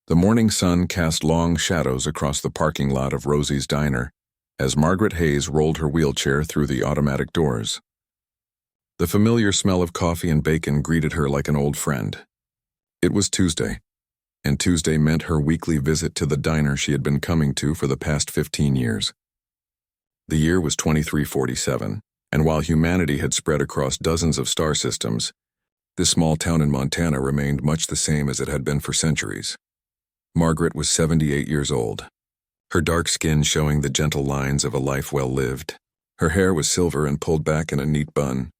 The morning sun cast long shadows across the parking lot of Rosie's Diner as Margaret Hayes rolled her wheelchair through the automatic doors. The familiar smell of coffee and bacon greeted her like an old friend. It was Tuesday, and Tuesday meant her weekly visit to the diner she had been coming to for the past 15 years. The year was 2347, and while humanity had spread across dozens of star systems, this small town in Montana remained much the same as it had been for centuries. Margaret was 78 years old, her dark skin showing the gentle lines of a life well lived. Her hair was silver and pulled back in a neat bun.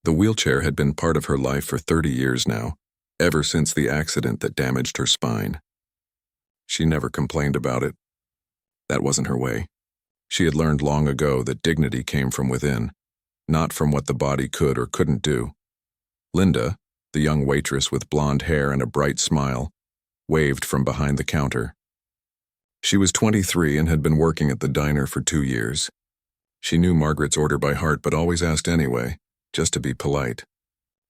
The wheelchair had been part of her life for 30 years now, ever since the accident that damaged her spine. She never complained about it. That wasn't her way. She had learned long ago that dignity came from within, not from what the body could or couldn't do. Linda, the young waitress with blonde hair and a bright smile, waved from behind the counter. She was 23 and had been working at the diner for 2 years. She knew Margaret's order by heart but always asked anyway, just to be polite.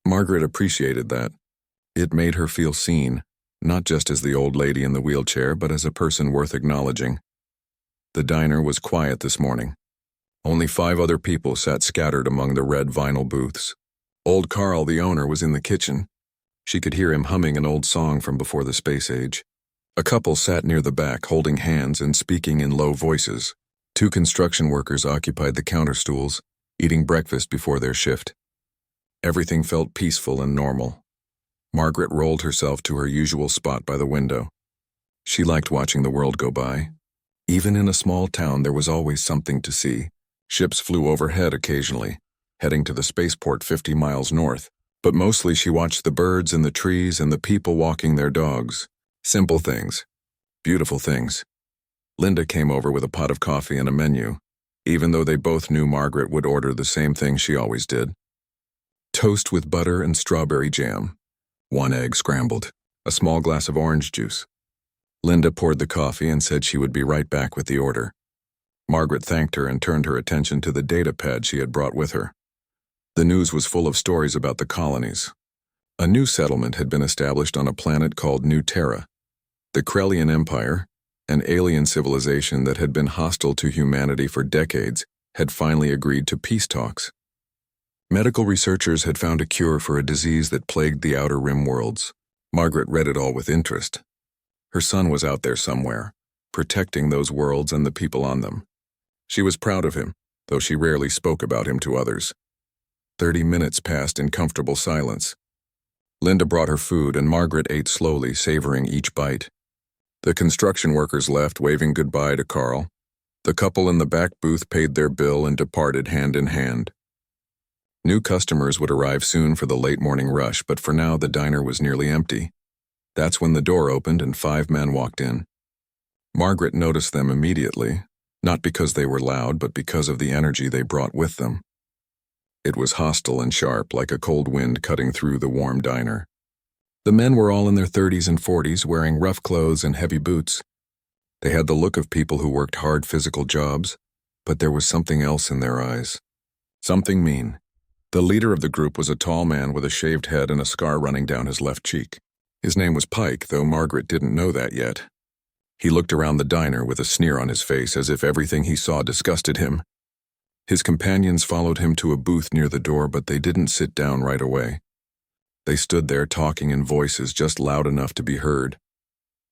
Margaret appreciated that. It made her feel seen, not just as the old lady in the wheelchair, but as a person worth acknowledging. The diner was quiet this morning. Only 5 other people sat scattered among the red vinyl booths. Old Carl, the owner, was in the kitchen. She could hear him humming an old song from before the space age. A couple sat near the back, holding hands and speaking in low voices. 2 construction workers occupied the counter stools, eating breakfast before their shift. Everything felt peaceful and normal. Margaret rolled herself to her usual spot by the window. She liked watching the world go by. Even in a small town, there was always something to see. Ships flew overhead occasionally, heading to the spaceport 50 miles north. But mostly she watched the birds and the trees and the people walking their dogs. Simple things. Beautiful things. Linda came over with a pot of coffee and a menu, even though they both knew Margaret would order the same thing she always did. Toast with butter and strawberry jam. 1 egg scrambled. A small glass of orange juice. Linda poured the coffee and said she would be right back with the order. Margaret thanked her and turned her attention to the data pad she had brought with her. The news was full of stories about the colonies. A new settlement had been established on a planet called New Terra. The Krellian Empire, an alien civilization that had been hostile to humanity for decades, had finally agreed to peace talks. Medical researchers had found a cure for a disease that plagued the Outer Rim worlds. Margaret read it all with interest. Her son was out there somewhere, protecting those worlds and the people on them. She was proud of him, though she rarely spoke about him to others. 30 minutes passed in comfortable silence. Linda brought her food and Margaret ate slowly, savoring each bite. The construction workers left, waving goodbye to Carl. The couple in the back booth paid their bill and departed hand in hand. New customers would arrive soon for the late morning rush, but for now the diner was nearly empty. That's when the door opened and 5 men walked in. Margaret noticed them immediately, not because they were loud, but because of the energy they brought with them. It was hostile and sharp, like a cold wind cutting through the warm diner. The men were all in their 30s and 40s, wearing rough clothes and heavy boots. They had the look of people who worked hard physical jobs, but there was something else in their eyes. Something mean. The leader of the group was a tall man with a shaved head and a scar running down his left cheek. His name was Pike, though Margaret didn't know that yet. He looked around the diner with a sneer on his face, as if everything he saw disgusted him. His companions followed him to a booth near the door, but they didn't sit down right away. They stood there talking in voices just loud enough to be heard.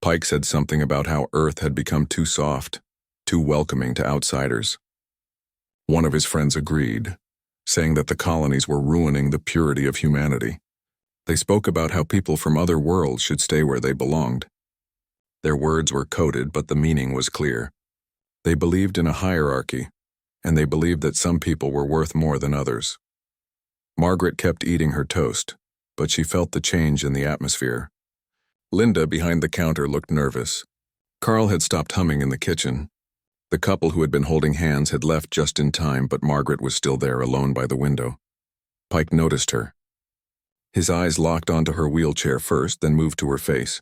Pike said something about how Earth had become too soft, too welcoming to outsiders. One of his friends agreed, saying that the colonies were ruining the purity of humanity. They spoke about how people from other worlds should stay where they belonged. Their words were coded, but the meaning was clear. They believed in a hierarchy, and they believed that some people were worth more than others. Margaret kept eating her toast, but she felt the change in the atmosphere. Linda, behind the counter, looked nervous. Carl had stopped humming in the kitchen. The couple who had been holding hands had left just in time, but Margaret was still there alone by the window. Pike noticed her. His eyes locked onto her wheelchair first, then moved to her face.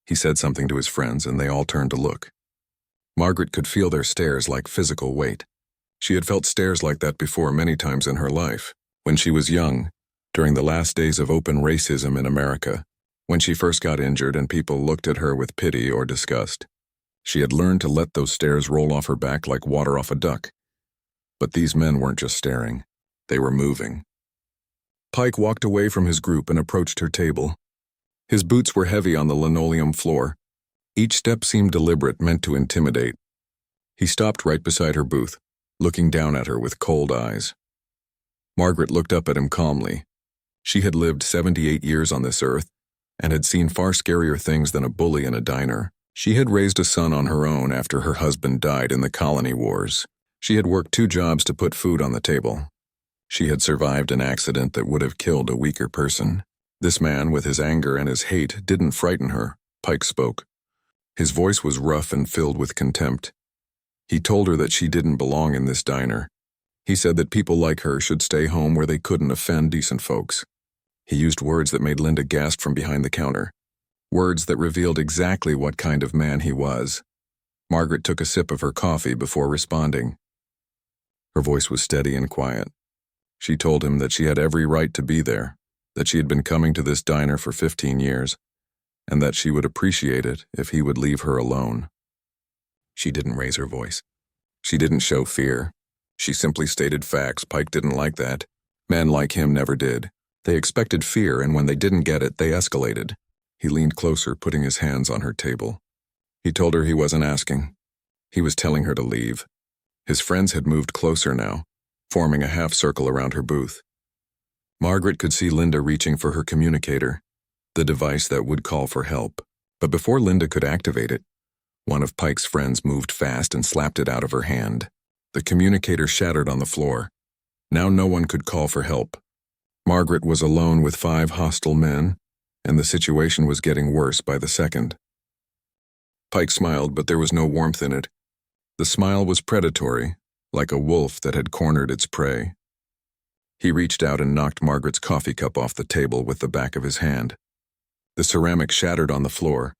He said something to his friends, and they all turned to look. Margaret could feel their stares like physical weight. She had felt stares like that before many times in her life. When she was young, during the last days of open racism in America, When she first got injured and people looked at her with pity or disgust, she had learned to let those stares roll off her back like water off a duck. But these men weren't just staring. They were moving. Pike walked away from his group and approached her table. His boots were heavy on the linoleum floor. Each step seemed deliberate, meant to intimidate. He stopped right beside her booth, looking down at her with cold eyes. Margaret looked up at him calmly. She had lived 78 years on this earth and had seen far scarier things than a bully in a diner. She had raised a son on her own after her husband died in the colony wars. She had worked 2 jobs to put food on the table. She had survived an accident that would have killed a weaker person. This man, with his anger and his hate, didn't frighten her. Pike spoke. His voice was rough and filled with contempt. He told her that she didn't belong in this diner. He said that people like her should stay home where they couldn't offend decent folks. He used words that made Linda gasp from behind the counter. Words that revealed exactly what kind of man he was. Margaret took a sip of her coffee before responding. Her voice was steady and quiet. She told him that she had every right to be there, that she had been coming to this diner for 15 years, and that she would appreciate it if he would leave her alone. She didn't raise her voice. She didn't show fear. She simply stated facts. Pike didn't like that. Men like him never did. They expected fear, and when they didn't get it, they escalated. He leaned closer, putting his hands on her table. He told her he wasn't asking. He was telling her to leave. His friends had moved closer now, forming a half circle around her booth. Margaret could see Linda reaching for her communicator, the device that would call for help. But before Linda could activate it, one of Pike's friends moved fast and slapped it out of her hand. The communicator shattered on the floor. Now no one could call for help. Margaret was alone with 5 hostile men, and the situation was getting worse by the second. Pike smiled, but there was no warmth in it. The smile was predatory, like a wolf that had cornered its prey. He reached out and knocked Margaret's coffee cup off the table with the back of his hand. The ceramic shattered on the floor,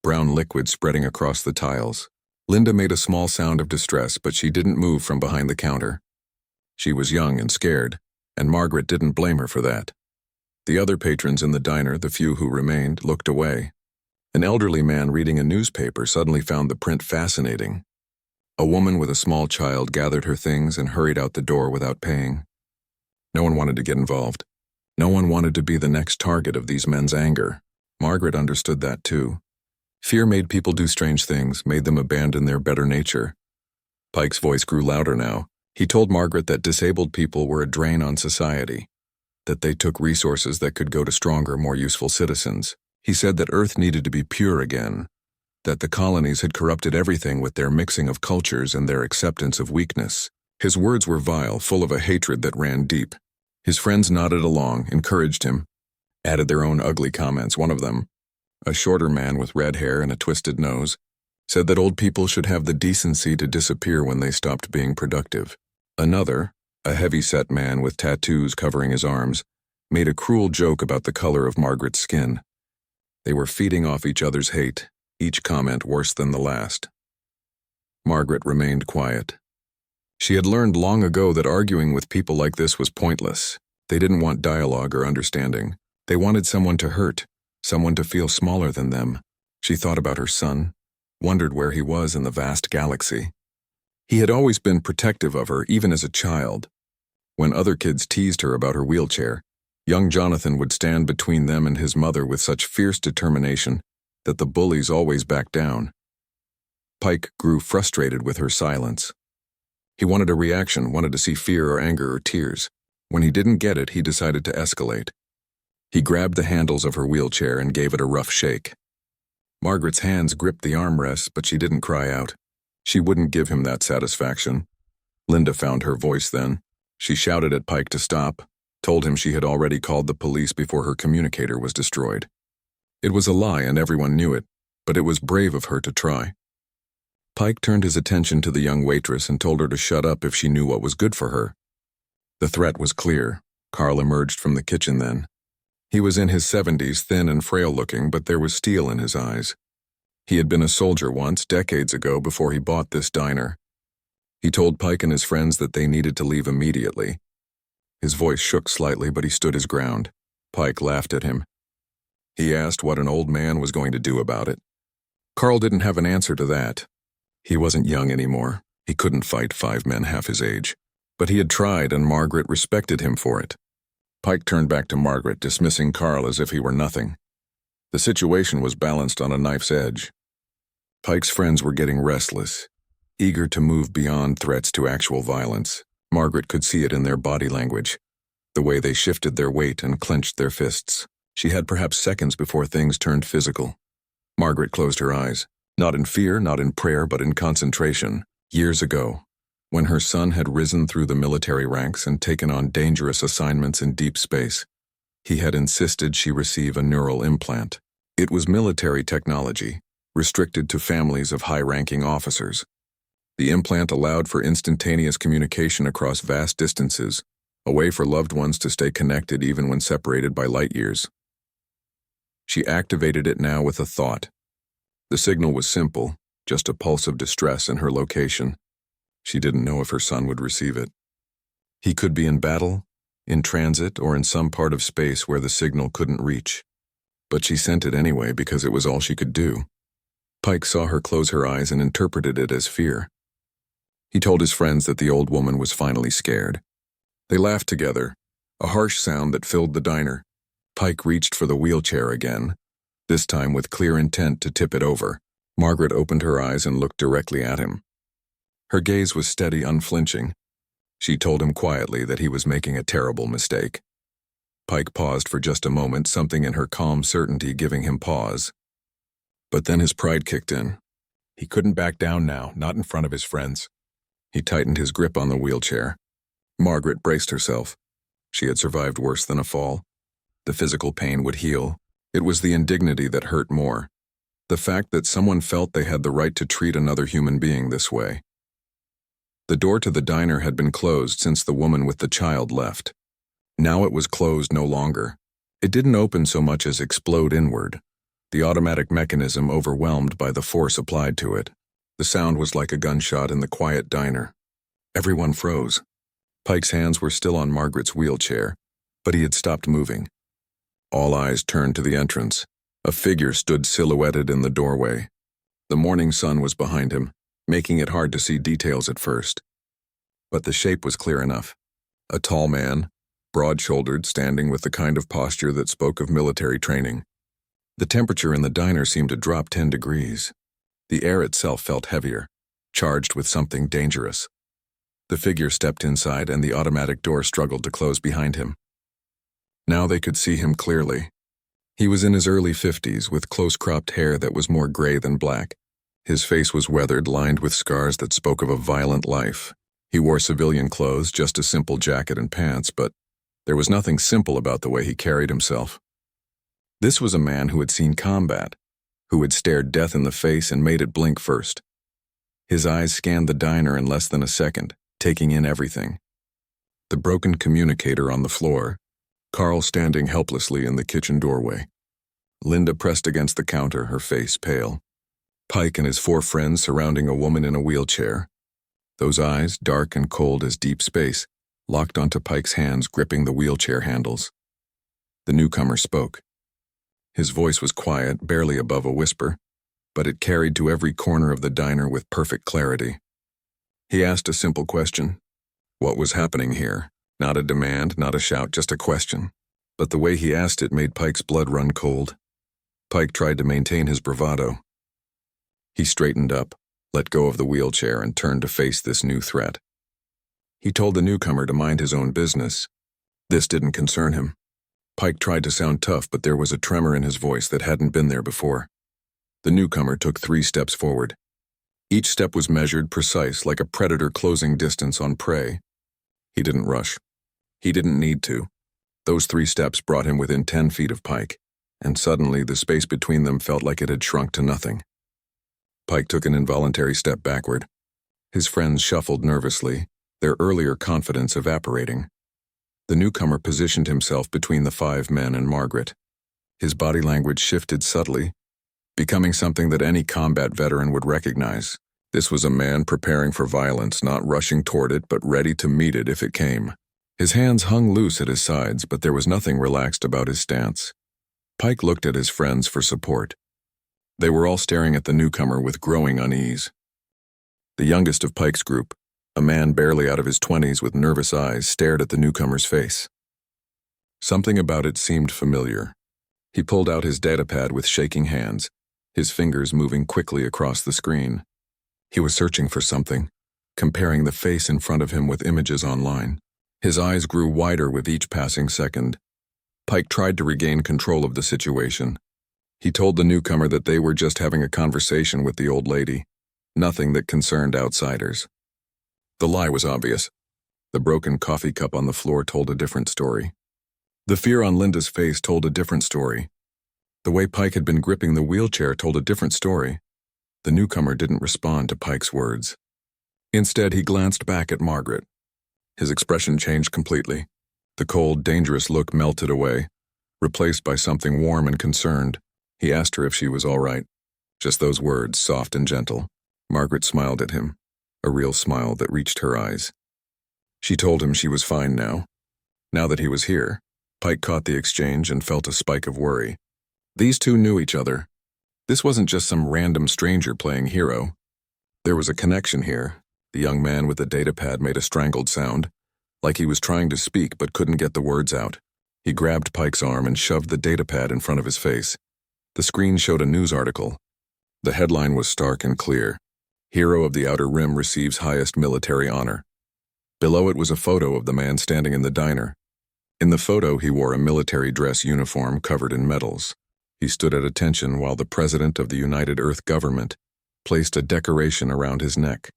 brown liquid spreading across the tiles. Linda made a small sound of distress, but she didn't move from behind the counter. She was young and scared, and Margaret didn't blame her for that. The other patrons in the diner, the few who remained, looked away. An elderly man reading a newspaper suddenly found the print fascinating. A woman with a small child gathered her things and hurried out the door without paying. No one wanted to get involved. No one wanted to be the next target of these men's anger. Margaret understood that too. Fear made people do strange things, made them abandon their better nature. Pike's voice grew louder now. He told Margaret that disabled people were a drain on society, that they took resources that could go to stronger, more useful citizens. He said that Earth needed to be pure again, that the colonies had corrupted everything with their mixing of cultures and their acceptance of weakness. His words were vile, full of a hatred that ran deep. His friends nodded along, encouraged him, added their own ugly comments. One of them, a shorter man with red hair and a twisted nose, said that old people should have the decency to disappear when they stopped being productive. Another, a heavy-set man with tattoos covering his arms, made a cruel joke about the color of Margaret's skin. They were feeding off each other's hate, each comment worse than the last. Margaret remained quiet. She had learned long ago that arguing with people like this was pointless. They didn't want dialogue or understanding. They wanted someone to hurt, someone to feel smaller than them. She thought about her son, wondered where he was in the vast galaxy. He had always been protective of her, even as a child. When other kids teased her about her wheelchair, young Jonathan would stand between them and his mother with such fierce determination that the bullies always backed down. Pike grew frustrated with her silence. He wanted a reaction, wanted to see fear or anger or tears. When he didn't get it, he decided to escalate. He grabbed the handles of her wheelchair and gave it a rough shake. Margaret's hands gripped the armrests, but she didn't cry out. She wouldn't give him that satisfaction. Linda found her voice then. She shouted at Pike to stop, told him she had already called the police before her communicator was destroyed. It was a lie and everyone knew it, but it was brave of her to try. Pike turned his attention to the young waitress and told her to shut up if she knew what was good for her. The threat was clear. Carl emerged from the kitchen then. He was in his 70s, thin and frail-looking, but there was steel in his eyes. He had been a soldier once, decades ago, before he bought this diner. He told Pike and his friends that they needed to leave immediately. His voice shook slightly, but he stood his ground. Pike laughed at him. He asked what an old man was going to do about it. Carl didn't have an answer to that. He wasn't young anymore. He couldn't fight 5 men half his age. But he had tried, and Margaret respected him for it. Pike turned back to Margaret, dismissing Carl as if he were nothing. The situation was balanced on a knife's edge. Pike's friends were getting restless, eager to move beyond threats to actual violence. Margaret could see it in their body language, the way they shifted their weight and clenched their fists. She had perhaps seconds before things turned physical. Margaret closed her eyes, not in fear, not in prayer, but in concentration. Years ago, when her son had risen through the military ranks and taken on dangerous assignments in deep space, he had insisted she receive a neural implant. It was military technology, restricted to families of high-ranking officers. The implant allowed for instantaneous communication across vast distances, a way for loved ones to stay connected even when separated by light years. She activated it now with a thought. The signal was simple, just a pulse of distress in her location. She didn't know if her son would receive it. He could be in battle, in transit, or in some part of space where the signal couldn't reach. But she sent it anyway because it was all she could do. Pike saw her close her eyes and interpreted it as fear. He told his friends that the old woman was finally scared. They laughed together, a harsh sound that filled the diner. Pike reached for the wheelchair again, this time with clear intent to tip it over. Margaret opened her eyes and looked directly at him. Her gaze was steady, unflinching. She told him quietly that he was making a terrible mistake. Pike paused for just a moment, something in her calm certainty giving him pause. But then his pride kicked in. He couldn't back down now, not in front of his friends. He tightened his grip on the wheelchair. Margaret braced herself. She had survived worse than a fall. The physical pain would heal. It was the indignity that hurt more. The fact that someone felt they had the right to treat another human being this way. The door to the diner had been closed since the woman with the child left. Now it was closed no longer. It didn't open so much as explode inward, the automatic mechanism overwhelmed by the force applied to it. The sound was like a gunshot in the quiet diner. Everyone froze. Pike's hands were still on Margaret's wheelchair, but he had stopped moving. All eyes turned to the entrance. A figure stood silhouetted in the doorway. The morning sun was behind him, making it hard to see details at first. But the shape was clear enough. A tall man, broad-shouldered, standing with the kind of posture that spoke of military training. The temperature in the diner seemed to drop 10 degrees. The air itself felt heavier, charged with something dangerous. The figure stepped inside and the automatic door struggled to close behind him. Now they could see him clearly. He was in his early 50s with close-cropped hair that was more gray than black. His face was weathered, lined with scars that spoke of a violent life. He wore civilian clothes, just a simple jacket and pants, but there was nothing simple about the way he carried himself. This was a man who had seen combat, who had stared death in the face and made it blink first. His eyes scanned the diner in less than a second, taking in everything. The broken communicator on the floor, Carl standing helplessly in the kitchen doorway, Linda pressed against the counter, her face pale, Pike and his 4 friends surrounding a woman in a wheelchair. Those eyes, dark and cold as deep space, locked onto Pike's hands gripping the wheelchair handles. The newcomer spoke. His voice was quiet, barely above a whisper, but it carried to every corner of the diner with perfect clarity. He asked a simple question. What was happening here? Not a demand, not a shout, just a question. But the way he asked it made Pike's blood run cold. Pike tried to maintain his bravado. He straightened up, let go of the wheelchair, and turned to face this new threat. He told the newcomer to mind his own business. This didn't concern him. Pike tried to sound tough, but there was a tremor in his voice that hadn't been there before. The newcomer took 3 steps forward. Each step was measured, precise, like a predator closing distance on prey. He didn't rush. He didn't need to. Those 3 steps brought him within 10 feet of Pike, and suddenly the space between them felt like it had shrunk to nothing. Pike took an involuntary step backward. His friends shuffled nervously, their earlier confidence evaporating. The newcomer positioned himself between the 5 men and Margaret. His body language shifted subtly, becoming something that any combat veteran would recognize. This was a man preparing for violence, not rushing toward it, but ready to meet it if it came. His hands hung loose at his sides, but there was nothing relaxed about his stance. Pike looked at his friends for support. They were all staring at the newcomer with growing unease. The youngest of Pike's group, a man barely out of his 20s with nervous eyes, stared at the newcomer's face. Something about it seemed familiar. He pulled out his datapad with shaking hands, his fingers moving quickly across the screen. He was searching for something, comparing the face in front of him with images online. His eyes grew wider with each passing second. Pike tried to regain control of the situation. He told the newcomer that they were just having a conversation with the old lady, nothing that concerned outsiders. The lie was obvious. The broken coffee cup on the floor told a different story. The fear on Linda's face told a different story. The way Pike had been gripping the wheelchair told a different story. The newcomer didn't respond to Pike's words. Instead, he glanced back at Margaret. His expression changed completely. The cold, dangerous look melted away, replaced by something warm and concerned. He asked her if she was all right. Just those words, soft and gentle. Margaret smiled at him, a real smile that reached her eyes. She told him she was fine now. Now that he was here, Pike caught the exchange and felt a spike of worry. These two knew each other. This wasn't just some random stranger playing hero. There was a connection here. The young man with the datapad made a strangled sound, like he was trying to speak but couldn't get the words out. He grabbed Pike's arm and shoved the datapad in front of his face. The screen showed a news article. The headline was stark and clear. Hero of the Outer Rim receives highest military honor. Below it was a photo of the man standing in the diner. In the photo, he wore a military dress uniform covered in medals. He stood at attention while the President of the United Earth Government placed a decoration around his neck.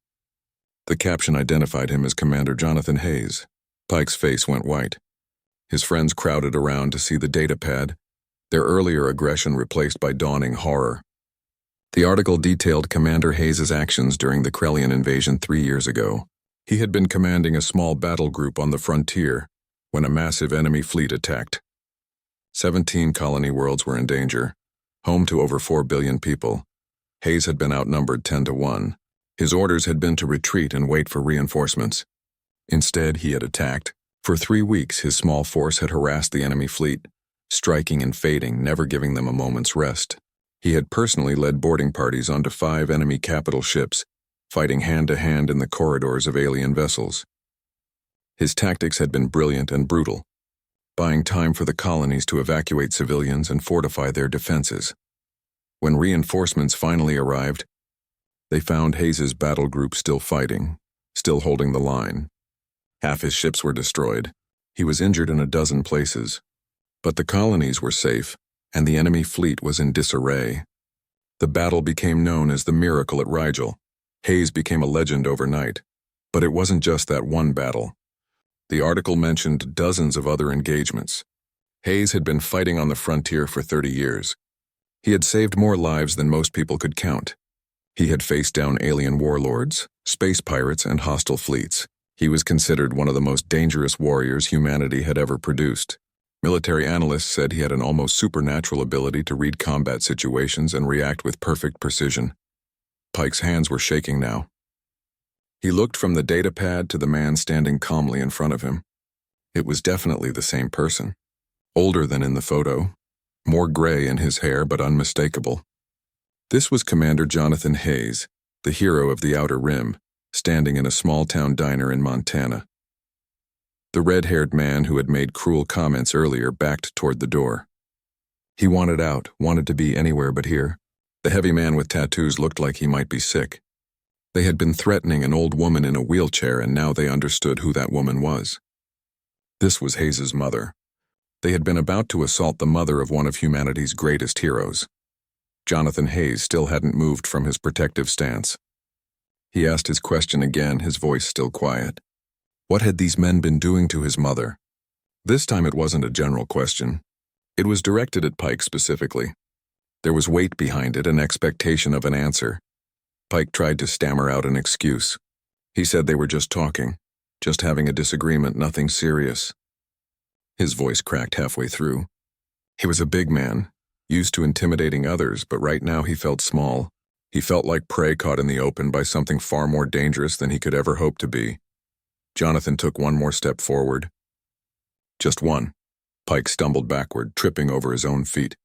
The caption identified him as Commander Jonathan Hayes. Pike's face went white. His friends crowded around to see the datapad, their earlier aggression replaced by dawning horror. The article detailed Commander Hayes' actions during the Krellian invasion 3 years ago. He had been commanding a small battle group on the frontier when a massive enemy fleet attacked. 17 colony worlds were in danger, home to over 4 billion people. Hayes had been outnumbered 10-1. His orders had been to retreat and wait for reinforcements. Instead, he had attacked. For 3 weeks, his small force had harassed the enemy fleet, striking and fading, never giving them a moment's rest. He had personally led boarding parties onto 5 enemy capital ships, fighting hand-to-hand in the corridors of alien vessels. His tactics had been brilliant and brutal, buying time for the colonies to evacuate civilians and fortify their defenses. When reinforcements finally arrived, they found Hayes' battle group still fighting, still holding the line. Half his ships were destroyed. He was injured in a dozen places. But the colonies were safe, and the enemy fleet was in disarray. The battle became known as the Miracle at Rigel. Hayes became a legend overnight. But it wasn't just that one battle. The article mentioned dozens of other engagements. Hayes had been fighting on the frontier for 30 years. He had saved more lives than most people could count. He had faced down alien warlords, space pirates, and hostile fleets. He was considered one of the most dangerous warriors humanity had ever produced. Military analysts said he had an almost supernatural ability to read combat situations and react with perfect precision. Pike's hands were shaking now. He looked from the datapad to the man standing calmly in front of him. It was definitely the same person. Older than in the photo, more gray in his hair but unmistakable. This was Commander Jonathan Hayes, the hero of the Outer Rim, standing in a small-town diner in Montana. The red-haired man who had made cruel comments earlier backed toward the door. He wanted out, wanted to be anywhere but here. The heavy man with tattoos looked like he might be sick. They had been threatening an old woman in a wheelchair, and now they understood who that woman was. This was Hayes' mother. They had been about to assault the mother of one of humanity's greatest heroes. Jonathan Hayes still hadn't moved from his protective stance. He asked his question again, his voice still quiet. What had these men been doing to his mother? This time it wasn't a general question. It was directed at Pike specifically. There was weight behind it, an expectation of an answer. Pike tried to stammer out an excuse. He said they were just talking, just having a disagreement, nothing serious. His voice cracked halfway through. He was a big man, used to intimidating others, but right now he felt small. He felt like prey caught in the open by something far more dangerous than he could ever hope to be. Jonathan took one more step forward. Just one. Pike stumbled backward, tripping over his own feet.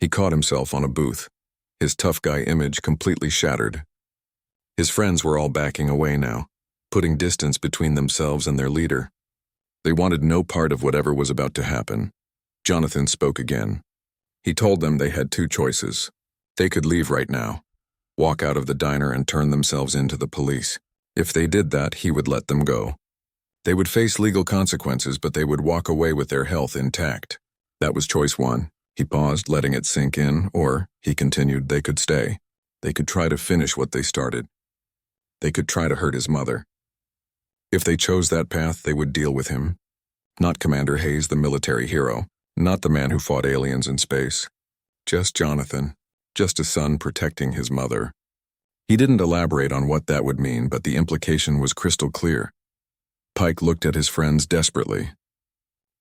He caught himself on a booth, his tough guy image completely shattered. His friends were all backing away now, putting distance between themselves and their leader. They wanted no part of whatever was about to happen. Jonathan spoke again. He told them they had two choices. They could leave right now, walk out of the diner and turn themselves into the police. If they did that, he would let them go. They would face legal consequences, but they would walk away with their health intact. That was choice one. He paused, letting it sink in, or, he continued, they could stay. They could try to finish what they started. They could try to hurt his mother. If they chose that path, they would deal with him. Not Commander Hayes, the military hero. Not the man who fought aliens in space. Just Jonathan. Just a son protecting his mother. He didn't elaborate on what that would mean, but the implication was crystal clear. Pike looked at his friends desperately.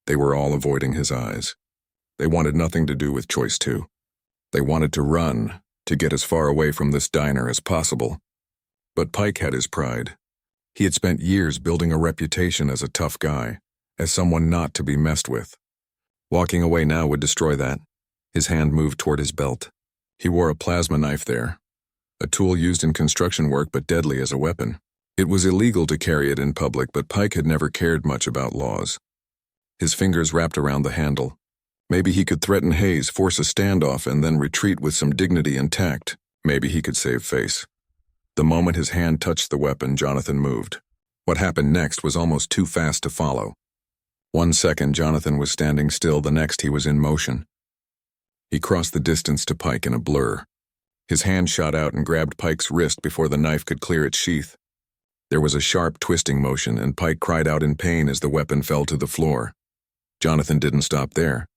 They were all avoiding his eyes. They wanted nothing to do with choice two. They wanted to run, to get as far away from this diner as possible. But Pike had his pride. He had spent years building a reputation as a tough guy, as someone not to be messed with. Walking away now would destroy that. His hand moved toward his belt. He wore a plasma knife there, a tool used in construction work but deadly as a weapon. It was illegal to carry it in public, but Pike had never cared much about laws. His fingers wrapped around the handle. Maybe he could threaten Hayes, force a standoff, and then retreat with some dignity and tact. Maybe he could save face. The moment his hand touched the weapon, Jonathan moved. What happened next was almost too fast to follow. 1 second, Jonathan was standing still, the next he was in motion. He crossed the distance to Pike in a blur. His hand shot out and grabbed Pike's wrist before the knife could clear its sheath. There was a sharp twisting motion, and Pike cried out in pain as the weapon fell to the floor. Jonathan didn't stop there.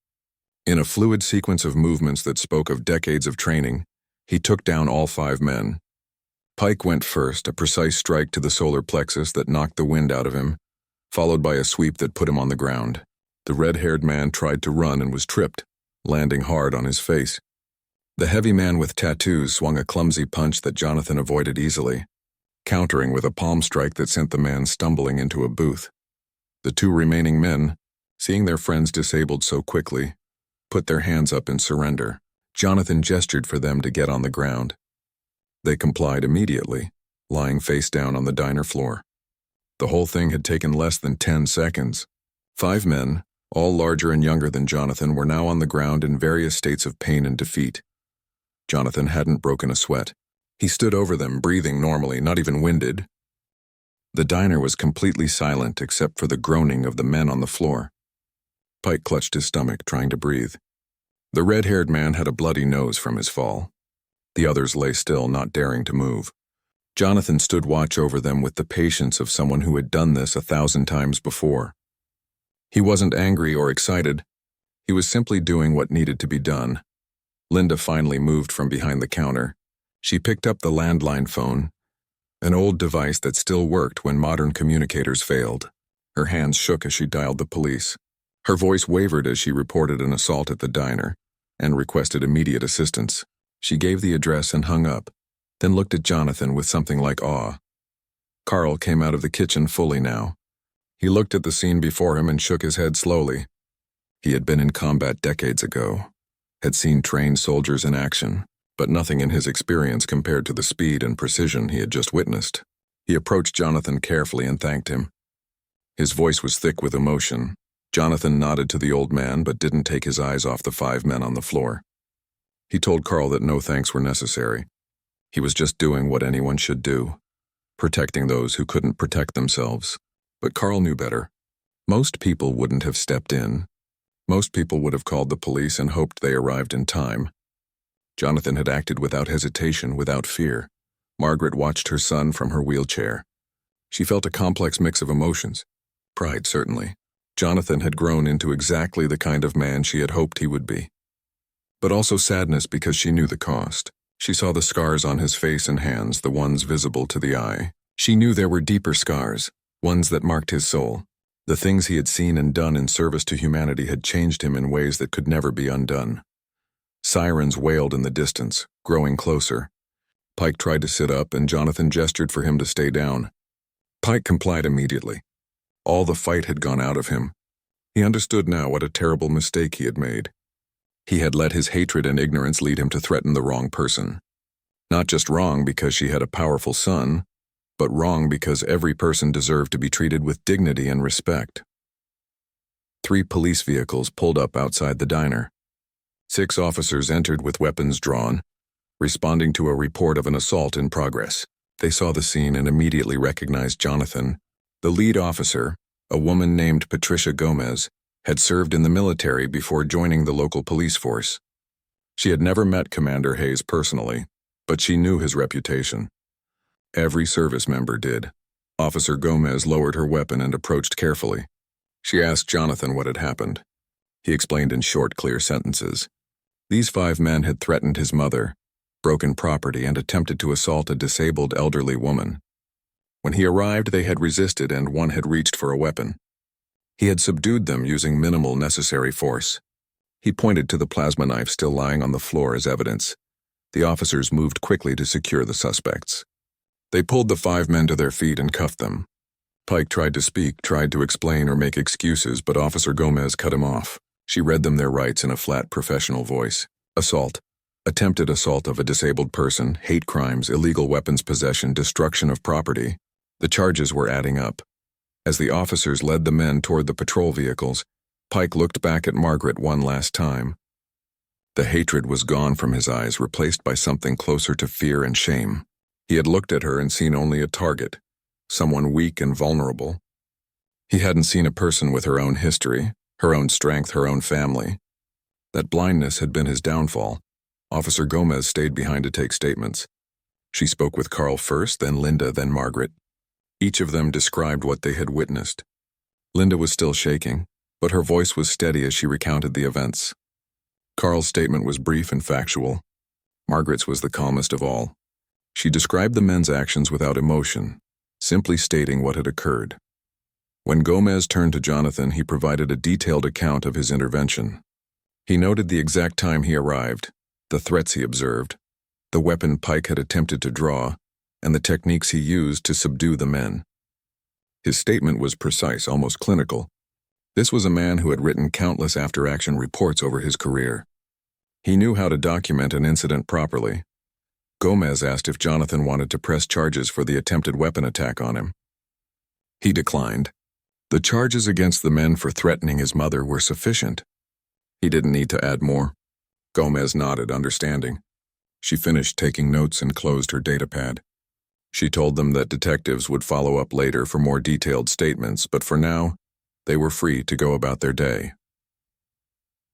In a fluid sequence of movements that spoke of decades of training, he took down all 5 men. Pike went first, a precise strike to the solar plexus that knocked the wind out of him, followed by a sweep that put him on the ground. The red-haired man tried to run and was tripped, landing hard on his face. The heavy man with tattoos swung a clumsy punch that Jonathan avoided easily, countering with a palm strike that sent the man stumbling into a booth. The 2 remaining men, seeing their friends disabled so quickly, put their hands up in surrender. Jonathan gestured for them to get on the ground. They complied immediately, lying face down on the diner floor. The whole thing had taken less than 10 seconds. 5 men, all larger and younger than Jonathan, were now on the ground in various states of pain and defeat. Jonathan hadn't broken a sweat. He stood over them, breathing normally, not even winded. The diner was completely silent except for the groaning of the men on the floor. Pike clutched his stomach, trying to breathe. The red-haired man had a bloody nose from his fall. The others lay still, not daring to move. Jonathan stood watch over them with the patience of someone who had done this 1,000 times before. He wasn't angry or excited. He was simply doing what needed to be done. Linda finally moved from behind the counter. She picked up the landline phone, an old device that still worked when modern communicators failed. Her hands shook as she dialed the police. Her voice wavered as she reported an assault at the diner and requested immediate assistance. She gave the address and hung up, then looked at Jonathan with something like awe. Carl came out of the kitchen fully now. He looked at the scene before him and shook his head slowly. He had been in combat decades ago, had seen trained soldiers in action, but nothing in his experience compared to the speed and precision he had just witnessed. He approached Jonathan carefully and thanked him. His voice was thick with emotion. Jonathan nodded to the old man but didn't take his eyes off the 5 men on the floor. He told Carl that no thanks were necessary. He was just doing what anyone should do, protecting those who couldn't protect themselves. But Carl knew better. Most people wouldn't have stepped in. Most people would have called the police and hoped they arrived in time. Jonathan had acted without hesitation, without fear. Margaret watched her son from her wheelchair. She felt a complex mix of emotions. Pride, certainly. Jonathan had grown into exactly the kind of man she had hoped he would be. But also sadness because she knew the cost. She saw the scars on his face and hands, the ones visible to the eye. She knew there were deeper scars, ones that marked his soul. The things he had seen and done in service to humanity had changed him in ways that could never be undone. Sirens wailed in the distance, growing closer. Pike tried to sit up, and Jonathan gestured for him to stay down. Pike complied immediately. All the fight had gone out of him. He understood now what a terrible mistake he had made. He had let his hatred and ignorance lead him to threaten the wrong person. Not just wrong because she had a powerful son, but wrong because every person deserved to be treated with dignity and respect. 3 police vehicles pulled up outside the diner. 6 officers entered with weapons drawn, responding to a report of an assault in progress. They saw the scene and immediately recognized Jonathan. The lead officer, a woman named Patricia Gomez, had served in the military before joining the local police force. She had never met Commander Hayes personally, but she knew his reputation. Every service member did. Officer Gomez lowered her weapon and approached carefully. She asked Jonathan what had happened. He explained in short, clear sentences. These 5 men had threatened his mother, broken property, and attempted to assault a disabled elderly woman. When he arrived, they had resisted and one had reached for a weapon. He had subdued them using minimal necessary force. He pointed to the plasma knife still lying on the floor as evidence. The officers moved quickly to secure the suspects. They pulled the 5 men to their feet and cuffed them. Pike tried to speak, tried to explain or make excuses, but Officer Gomez cut him off. She read them their rights in a flat, professional voice. Assault. Attempted assault of a disabled person, hate crimes, illegal weapons possession, destruction of property. The charges were adding up. As the officers led the men toward the patrol vehicles, Pike looked back at Margaret one last time. The hatred was gone from his eyes, replaced by something closer to fear and shame. He had looked at her and seen only a target, someone weak and vulnerable. He hadn't seen a person with her own history, her own strength, her own family. That blindness had been his downfall. Officer Gomez stayed behind to take statements. She spoke with Carl first, then Linda, then Margaret. Each of them described what they had witnessed. Linda was still shaking, but her voice was steady as she recounted the events. Carl's statement was brief and factual. Margaret's was the calmest of all. She described the men's actions without emotion, simply stating what had occurred. When Gomez turned to Jonathan, he provided a detailed account of his intervention. He noted the exact time he arrived, the threats he observed, the weapon Pike had attempted to draw, and the techniques he used to subdue the men. His statement was precise, almost clinical. This was a man who had written countless after-action reports over his career. He knew how to document an incident properly. Gomez asked if Jonathan wanted to press charges for the attempted weapon attack on him. He declined. The charges against the men for threatening his mother were sufficient. He didn't need to add more. Gomez nodded, understanding. She finished taking notes and closed her datapad. She told them that detectives would follow up later for more detailed statements, but for now, they were free to go about their day.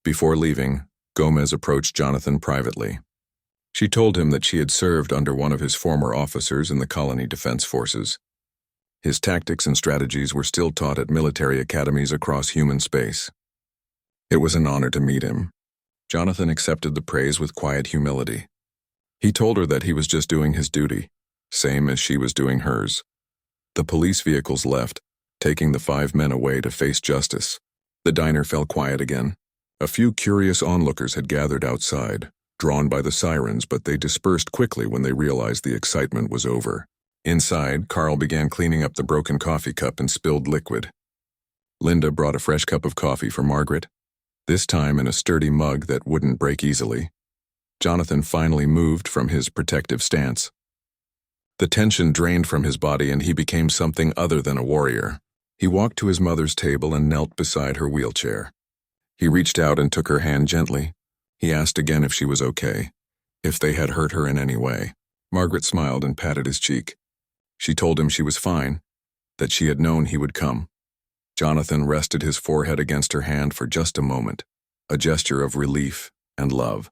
Before leaving, Gomez approached Jonathan privately. She told him that she had served under one of his former officers in the Colony Defense Forces. His tactics and strategies were still taught at military academies across human space. It was an honor to meet him. Jonathan accepted the praise with quiet humility. He told her that he was just doing his duty, same as she was doing hers. The police vehicles left, taking the 5 men away to face justice. The diner fell quiet again. A few curious onlookers had gathered outside, drawn by the sirens, but they dispersed quickly when they realized the excitement was over. Inside, Carl began cleaning up the broken coffee cup and spilled liquid. Linda brought a fresh cup of coffee for Margaret, this time in a sturdy mug that wouldn't break easily. Jonathan finally moved from his protective stance. The tension drained from his body and he became something other than a warrior. He walked to his mother's table and knelt beside her wheelchair. He reached out and took her hand gently. He asked again if she was okay, if they had hurt her in any way. Margaret smiled and patted his cheek. She told him she was fine, that she had known he would come. Jonathan rested his forehead against her hand for just a moment, a gesture of relief and love.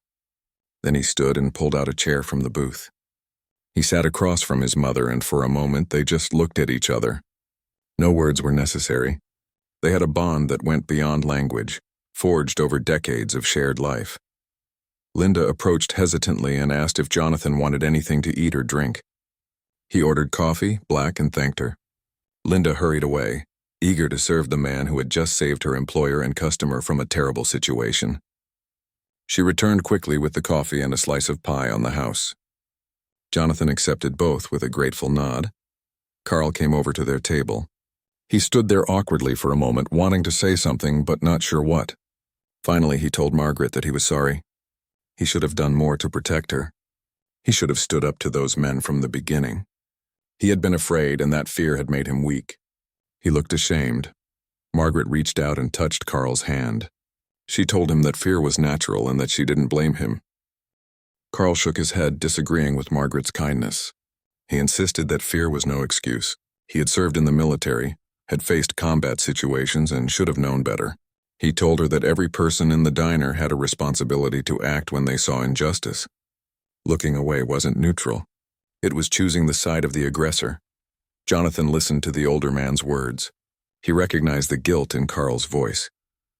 Then he stood and pulled out a chair from the booth. He sat across from his mother, and for a moment they just looked at each other. No words were necessary. They had a bond that went beyond language, forged over decades of shared life. Linda approached hesitantly and asked if Jonathan wanted anything to eat or drink. He ordered coffee, black, and thanked her. Linda hurried away, eager to serve the man who had just saved her employer and customer from a terrible situation. She returned quickly with the coffee and a slice of pie on the house. Jonathan accepted both with a grateful nod. Carl came over to their table. He stood there awkwardly for a moment, wanting to say something but not sure what. Finally, he told Margaret that he was sorry. He should have done more to protect her. He should have stood up to those men from the beginning. He had been afraid, and that fear had made him weak. He looked ashamed. Margaret reached out and touched Carl's hand. She told him that fear was natural and that she didn't blame him. Carl shook his head, disagreeing with Margaret's kindness. He insisted that fear was no excuse. He had served in the military, had faced combat situations, and should have known better. He told her that every person in the diner had a responsibility to act when they saw injustice. Looking away wasn't neutral. It was choosing the side of the aggressor. Jonathan listened to the older man's words. He recognized the guilt in Carl's voice,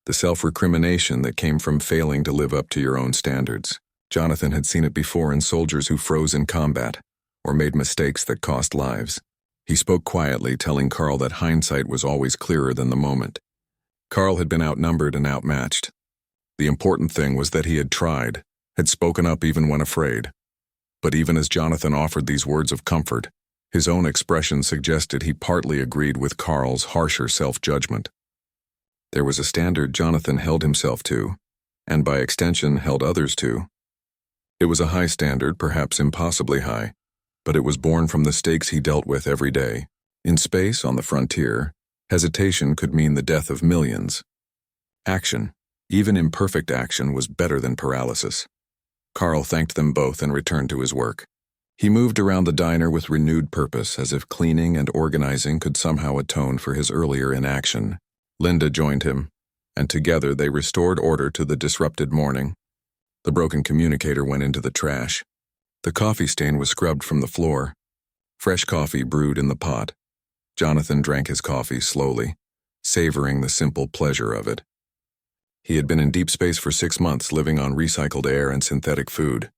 the self-recrimination that came from failing to live up to your own standards. Jonathan had seen it before in soldiers who froze in combat or made mistakes that cost lives. He spoke quietly, telling Carl that hindsight was always clearer than the moment. Carl had been outnumbered and outmatched. The important thing was that he had tried, had spoken up even when afraid. But even as Jonathan offered these words of comfort, his own expression suggested he partly agreed with Carl's harsher self-judgment. There was a standard Jonathan held himself to, and by extension held others to. It was a high standard, perhaps impossibly high, but it was born from the stakes he dealt with every day. In space, on the frontier, hesitation could mean the death of millions. Action, even imperfect action, was better than paralysis. Carl thanked them both and returned to his work. He moved around the diner with renewed purpose, as if cleaning and organizing could somehow atone for his earlier inaction. Linda joined him, and together they restored order to the disrupted morning. The broken communicator went into the trash. The coffee stain was scrubbed from the floor. Fresh coffee brewed in the pot. Jonathan drank his coffee slowly, savoring the simple pleasure of it. He had been in deep space for 6 months, living on recycled air and synthetic food.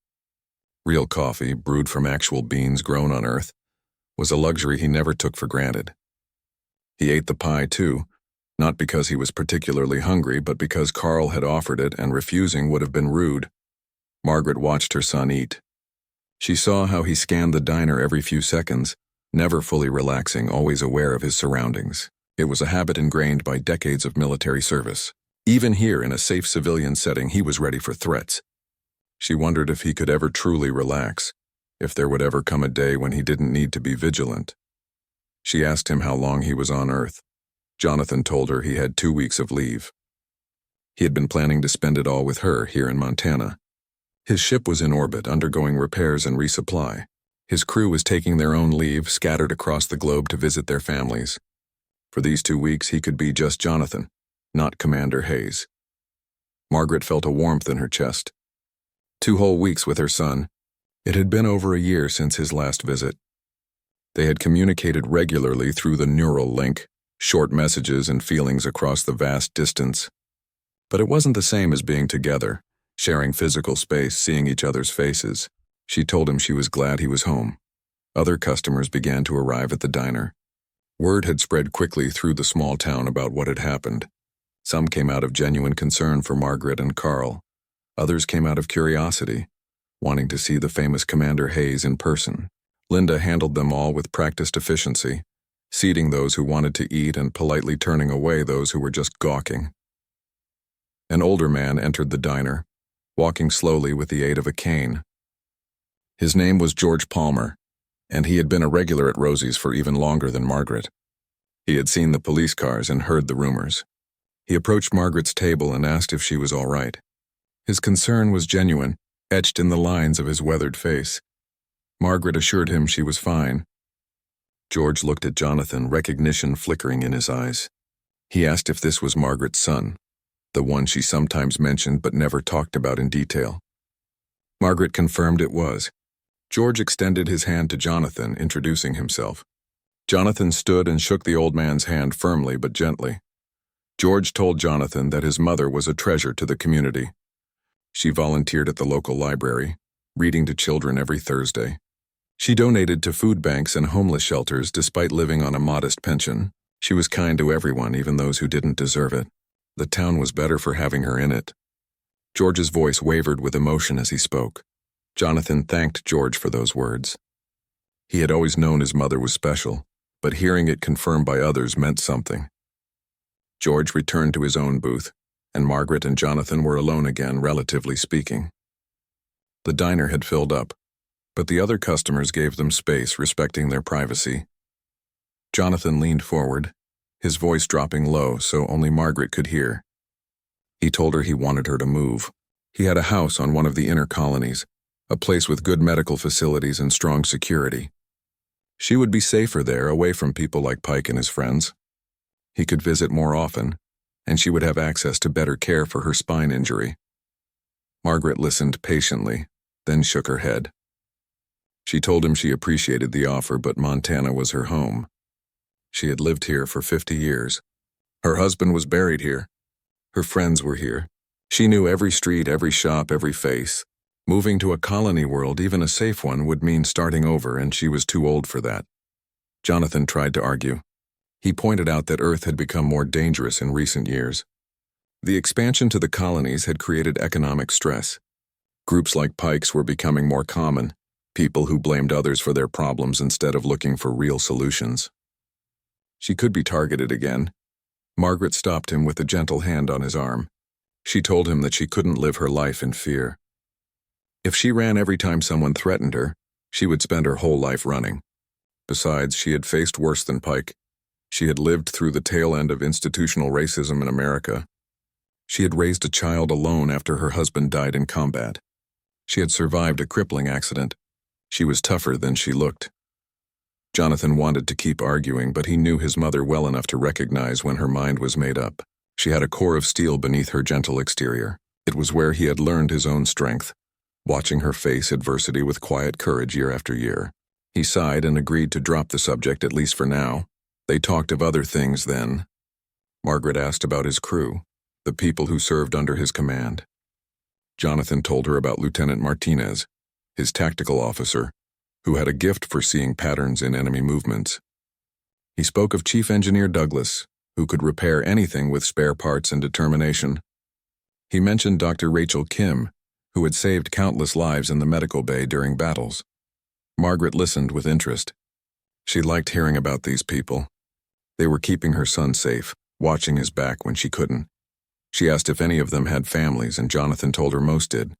Real coffee, brewed from actual beans grown on Earth, was a luxury he never took for granted. He ate the pie, too, not because he was particularly hungry, but because Carl had offered it, and refusing would have been rude. Margaret watched her son eat. She saw how he scanned the diner every few seconds, never fully relaxing, always aware of his surroundings. It was a habit ingrained by decades of military service. Even here, in a safe civilian setting, he was ready for threats. She wondered if he could ever truly relax, if there would ever come a day when he didn't need to be vigilant. She asked him how long he was on Earth. Jonathan told her he had 2 weeks of leave. He had been planning to spend it all with her here in Montana. His ship was in orbit, undergoing repairs and resupply. His crew was taking their own leave, scattered across the globe to visit their families. For these 2 weeks, he could be just Jonathan, not Commander Hayes. Margaret felt a warmth in her chest. 2 whole weeks with her son. It had been over a year since his last visit. They had communicated regularly through the neural link, short messages and feelings across the vast distance. But it wasn't the same as being together, sharing physical space, seeing each other's faces. She told him she was glad he was home. Other customers began to arrive at the diner. Word had spread quickly through the small town about what had happened. Some came out of genuine concern for Margaret and Carl. Others came out of curiosity, wanting to see the famous Commander Hayes in person. Linda handled them all with practiced efficiency, seating those who wanted to eat and politely turning away those who were just gawking. An older man entered the diner, walking slowly with the aid of a cane. His name was George Palmer, and he had been a regular at Rosie's for even longer than Margaret. He had seen the police cars and heard the rumors. He approached Margaret's table and asked if she was all right. His concern was genuine, etched in the lines of his weathered face. Margaret assured him she was fine. George looked at Jonathan, recognition flickering in his eyes. He asked if this was Margaret's son, the one she sometimes mentioned but never talked about in detail. Margaret confirmed it was. George extended his hand to Jonathan, introducing himself. Jonathan stood and shook the old man's hand firmly but gently. George told Jonathan that his mother was a treasure to the community. She volunteered at the local library, reading to children every Thursday. She donated to food banks and homeless shelters despite living on a modest pension. She was kind to everyone, even those who didn't deserve it. The town was better for having her in it. George's voice wavered with emotion as he spoke. Jonathan thanked George for those words. He had always known his mother was special, but hearing it confirmed by others meant something. George returned to his own booth, and Margaret and Jonathan were alone again, relatively speaking. The diner had filled up, but the other customers gave them space, respecting their privacy. Jonathan leaned forward, his voice dropping low so only Margaret could hear. He told her he wanted her to move. He had a house on one of the inner colonies, a place with good medical facilities and strong security. She would be safer there, away from people like Pike and his friends. He could visit more often, and she would have access to better care for her spine injury. Margaret listened patiently, then shook her head. She told him she appreciated the offer, but Montana was her home. She had lived here for 50 years. Her husband was buried here. Her friends were here. She knew every street, every shop, every face. Moving to a colony world, even a safe one, would mean starting over, and she was too old for that. Jonathan tried to argue. He pointed out that Earth had become more dangerous in recent years. The expansion to the colonies had created economic stress. Groups like Pike's were becoming more common, people who blamed others for their problems instead of looking for real solutions. She could be targeted again. Margaret stopped him with a gentle hand on his arm. She told him that she couldn't live her life in fear. If she ran every time someone threatened her, she would spend her whole life running. Besides, she had faced worse than Pike. She had lived through the tail end of institutional racism in America. She had raised a child alone after her husband died in combat. She had survived a crippling accident. She was tougher than she looked. Jonathan wanted to keep arguing, but he knew his mother well enough to recognize when her mind was made up. She had a core of steel beneath her gentle exterior. It was where he had learned his own strength, watching her face adversity with quiet courage year after year. He sighed and agreed to drop the subject, at least for now. They talked of other things then. Margaret asked about his crew, the people who served under his command. Jonathan told her about Lieutenant Martinez, his tactical officer, who had a gift for seeing patterns in enemy movements. He spoke of Chief Engineer Douglas, who could repair anything with spare parts and determination. He mentioned Dr. Rachel Kim, who had saved countless lives in the medical bay during battles. Margaret listened with interest. She liked hearing about these people. They were keeping her son safe, watching his back when she couldn't. She asked if any of them had families, and Jonathan told her most did.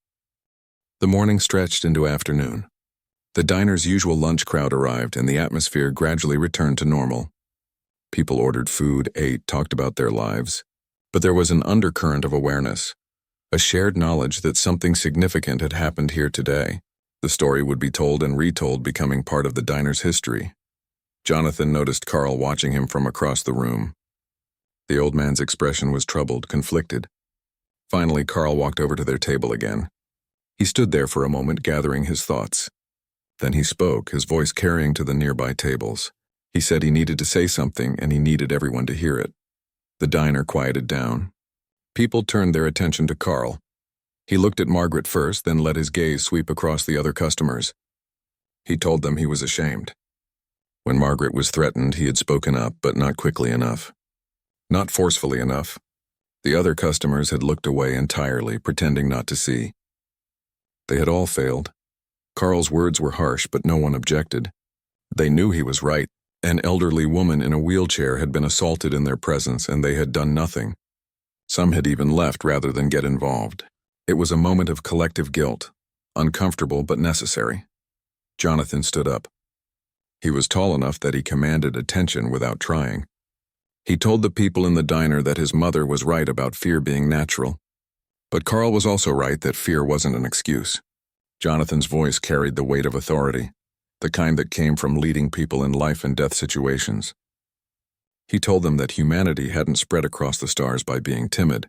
The morning stretched into afternoon. The diner's usual lunch crowd arrived, and the atmosphere gradually returned to normal. People ordered food, ate, talked about their lives. But there was an undercurrent of awareness, a shared knowledge that something significant had happened here today. The story would be told and retold, becoming part of the diner's history. Jonathan noticed Carl watching him from across the room. The old man's expression was troubled, conflicted. Finally, Carl walked over to their table again. He stood there for a moment, gathering his thoughts. Then he spoke, his voice carrying to the nearby tables. He said he needed to say something, and he needed everyone to hear it. The diner quieted down. People turned their attention to Carl. He looked at Margaret first, then let his gaze sweep across the other customers. He told them he was ashamed. When Margaret was threatened, he had spoken up, but not quickly enough. Not forcefully enough. The other customers had looked away entirely, pretending not to see. They had all failed. Carl's words were harsh, but no one objected. They knew he was right. An elderly woman in a wheelchair had been assaulted in their presence, and they had done nothing. Some had even left rather than get involved. It was a moment of collective guilt, uncomfortable but necessary. Jonathan stood up. He was tall enough that he commanded attention without trying. He told the people in the diner that his mother was right about fear being natural. But Carl was also right that fear wasn't an excuse. Jonathan's voice carried the weight of authority, the kind that came from leading people in life and death situations. He told them that humanity hadn't spread across the stars by being timid.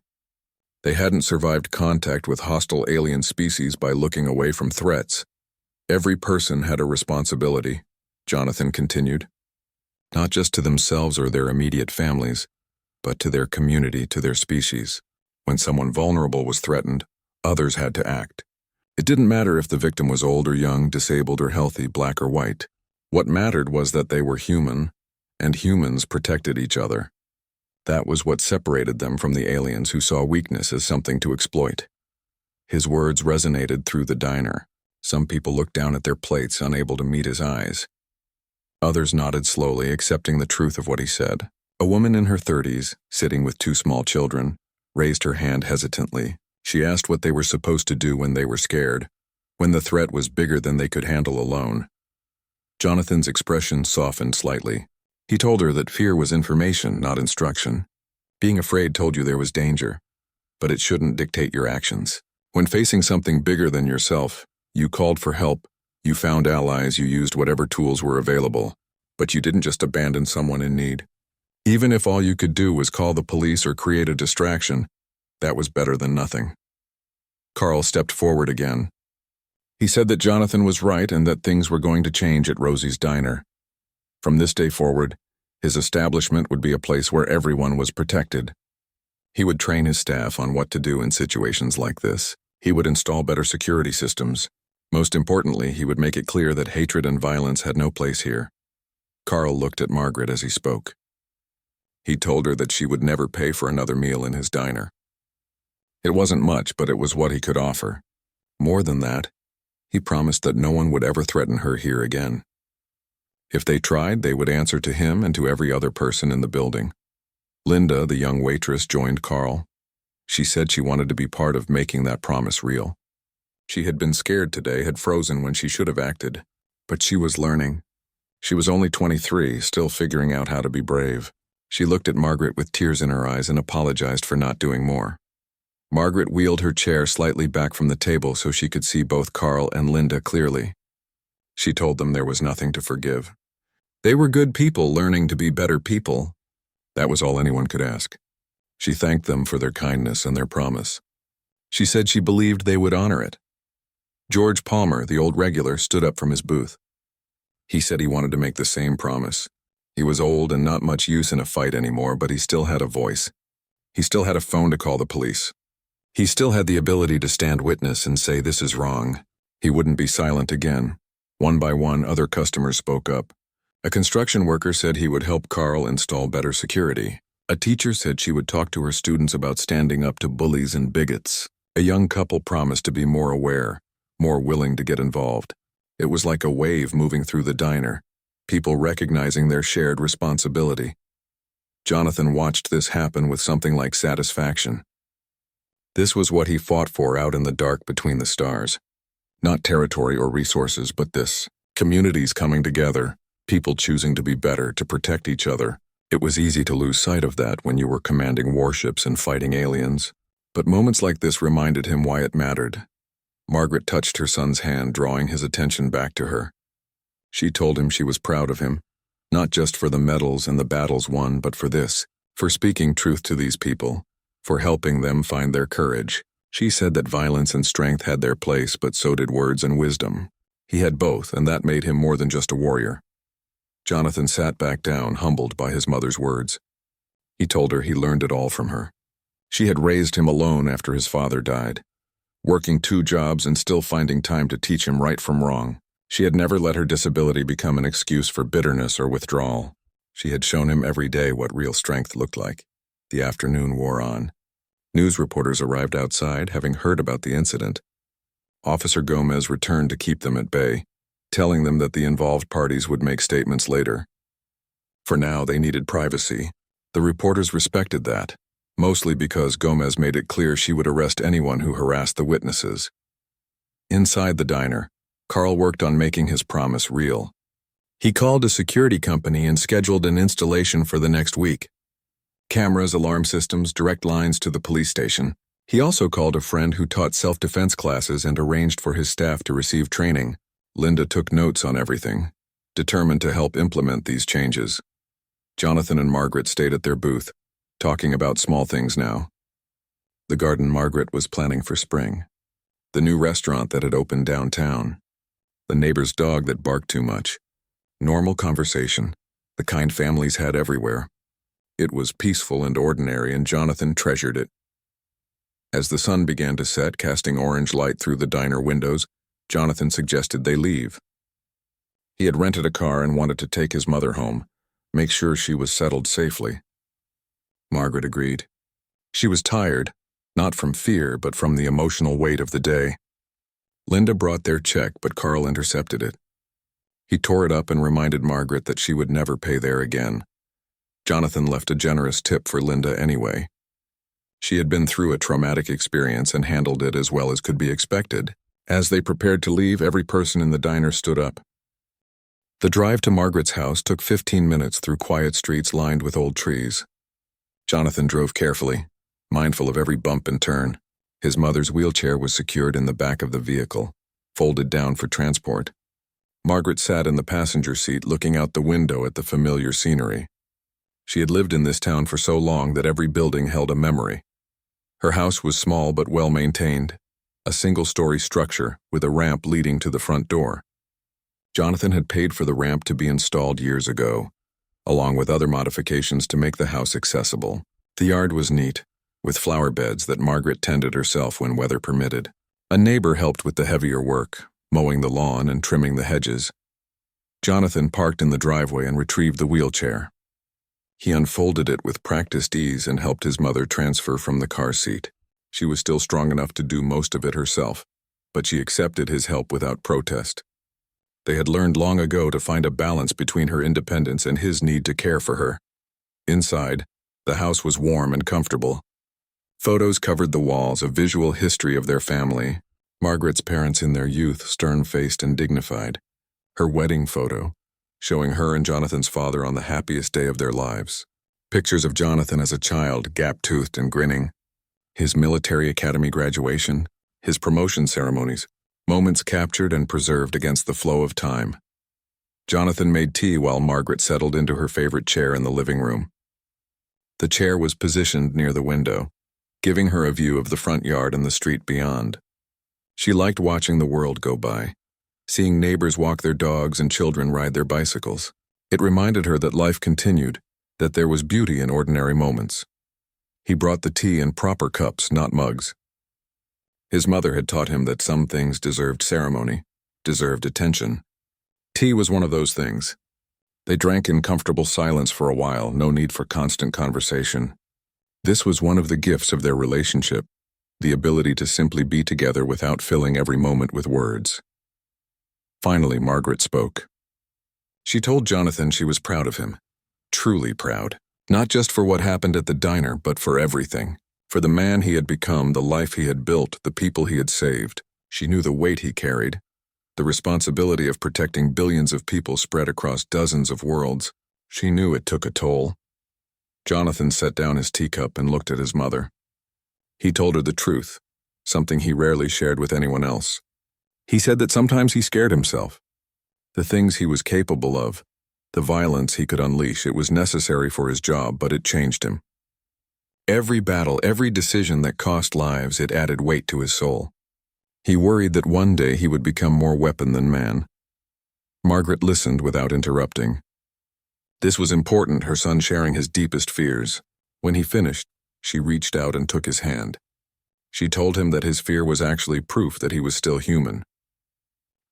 They hadn't survived contact with hostile alien species by looking away from threats. Every person had a responsibility, Jonathan continued. Not just to themselves or their immediate families, but to their community, to their species. When someone vulnerable was threatened, others had to act. It didn't matter if the victim was old or young, disabled or healthy, black or white. What mattered was that they were human, and humans protected each other. That was what separated them from the aliens who saw weakness as something to exploit. His words resonated through the diner. Some people looked down at their plates, unable to meet his eyes. Others nodded slowly, accepting the truth of what he said. A woman in her 30s, sitting with two small children, raised her hand hesitantly. She asked what they were supposed to do when they were scared, when the threat was bigger than they could handle alone. Jonathan's expression softened slightly. He told her that fear was information, not instruction. Being afraid told you there was danger, but it shouldn't dictate your actions. When facing something bigger than yourself, you called for help, you found allies, you used whatever tools were available, but you didn't just abandon someone in need. Even if all you could do was call the police or create a distraction, that was better than nothing. Carl stepped forward again. He said that Jonathan was right and that things were going to change at Rosie's Diner. From this day forward, his establishment would be a place where everyone was protected. He would train his staff on what to do in situations like this. He would install better security systems. Most importantly, he would make it clear that hatred and violence had no place here. Carl looked at Margaret as he spoke. He told her that she would never pay for another meal in his diner. It wasn't much, but it was what he could offer. More than that, he promised that no one would ever threaten her here again. If they tried, they would answer to him and to every other person in the building. Linda, the young waitress, joined Carl. She said she wanted to be part of making that promise real. She had been scared today, had frozen when she should have acted, but she was learning. She was only 23, still figuring out how to be brave. She looked at Margaret with tears in her eyes and apologized for not doing more. Margaret wheeled her chair slightly back from the table so she could see both Carl and Linda clearly. She told them there was nothing to forgive. They were good people learning to be better people. That was all anyone could ask. She thanked them for their kindness and their promise. She said she believed they would honor it. George Palmer, the old regular, stood up from his booth. He said he wanted to make the same promise. He was old and not much use in a fight anymore, but he still had a voice. He still had a phone to call the police. He still had the ability to stand witness and say this is wrong. He wouldn't be silent again. One by one, other customers spoke up. A construction worker said he would help Carl install better security. A teacher said she would talk to her students about standing up to bullies and bigots. A young couple promised to be more aware, more willing to get involved. It was like a wave moving through the diner, people recognizing their shared responsibility. Jonathan watched this happen with something like satisfaction. This was what he fought for out in the dark between the stars. Not territory or resources, but this. Communities coming together, people choosing to be better, to protect each other. It was easy to lose sight of that when you were commanding warships and fighting aliens. But moments like this reminded him why it mattered. Margaret touched her son's hand, drawing his attention back to her. She told him she was proud of him, not just for the medals and the battles won, but for this, for speaking truth to these people, for helping them find their courage. She said that violence and strength had their place, but so did words and wisdom. He had both, and that made him more than just a warrior. Jonathan sat back down, humbled by his mother's words. He told her he learned it all from her. She had raised him alone after his father died, working 2 jobs and still finding time to teach him right from wrong. She had never let her disability become an excuse for bitterness or withdrawal. She had shown him every day what real strength looked like. The afternoon wore on. News reporters arrived outside, having heard about the incident. Officer Gomez returned to keep them at bay, telling them that the involved parties would make statements later. For now, they needed privacy. The reporters respected that, mostly because Gomez made it clear she would arrest anyone who harassed the witnesses. Inside the diner, Carl worked on making his promise real. He called a security company and scheduled an installation for the next week. Cameras, alarm systems, direct lines to the police station. He also called a friend who taught self-defense classes and arranged for his staff to receive training. Linda took notes on everything, determined to help implement these changes. Jonathan and Margaret stayed at their booth, talking about small things now. The garden Margaret was planning for spring. The new restaurant that had opened downtown. The neighbor's dog that barked too much. Normal conversation, the kind families had everywhere. It was peaceful and ordinary, and Jonathan treasured it. As the sun began to set, casting orange light through the diner windows, Jonathan suggested they leave. He had rented a car and wanted to take his mother home, make sure she was settled safely. Margaret agreed. She was tired, not from fear, but from the emotional weight of the day. Linda brought their check, but Carl intercepted it. He tore it up and reminded Margaret that she would never pay there again. Jonathan left a generous tip for Linda anyway. She had been through a traumatic experience and handled it as well as could be expected. As they prepared to leave, every person in the diner stood up. The drive to Margaret's house took 15 minutes through quiet streets lined with old trees. Jonathan drove carefully, mindful of every bump and turn. His mother's wheelchair was secured in the back of the vehicle, folded down for transport. Margaret sat in the passenger seat looking out the window at the familiar scenery. She had lived in this town for so long that every building held a memory. Her house was small but well-maintained, a single-story structure with a ramp leading to the front door. Jonathan had paid for the ramp to be installed years ago, along with other modifications to make the house accessible. The yard was neat, with flower beds that Margaret tended herself when weather permitted. A neighbor helped with the heavier work, mowing the lawn and trimming the hedges. Jonathan parked in the driveway and retrieved the wheelchair. He unfolded it with practiced ease and helped his mother transfer from the car seat. She was still strong enough to do most of it herself, but she accepted his help without protest. They had learned long ago to find a balance between her independence and his need to care for her. Inside, the house was warm and comfortable. Photos covered the walls, a visual history of their family. Margaret's parents in their youth, stern-faced and dignified. Her wedding photo, showing her and Jonathan's father on the happiest day of their lives. Pictures of Jonathan as a child, gap-toothed and grinning. His military academy graduation, his promotion ceremonies, moments captured and preserved against the flow of time. Jonathan made tea while Margaret settled into her favorite chair in the living room. The chair was positioned near the window, giving her a view of the front yard and the street beyond. She liked watching the world go by, seeing neighbors walk their dogs and children ride their bicycles. It reminded her that life continued, that there was beauty in ordinary moments. He brought the tea in proper cups, not mugs. His mother had taught him that some things deserved ceremony, deserved attention. Tea was one of those things. They drank in comfortable silence for a while, no need for constant conversation. This was one of the gifts of their relationship, the ability to simply be together without filling every moment with words. Finally, Margaret spoke. She told Jonathan she was proud of him, truly proud, not just for what happened at the diner, but for everything, for the man he had become, the life he had built, the people he had saved. She knew the weight he carried, the responsibility of protecting billions of people spread across dozens of worlds. She knew it took a toll. Jonathan set down his teacup and looked at his mother. He told her the truth, something he rarely shared with anyone else. He said that sometimes he scared himself. The things he was capable of, the violence he could unleash, it was necessary for his job, but it changed him. Every battle, every decision that cost lives, it added weight to his soul. He worried that one day he would become more weapon than man. Margaret listened without interrupting. This was important, her son sharing his deepest fears. When he finished, she reached out and took his hand. She told him that his fear was actually proof that he was still human.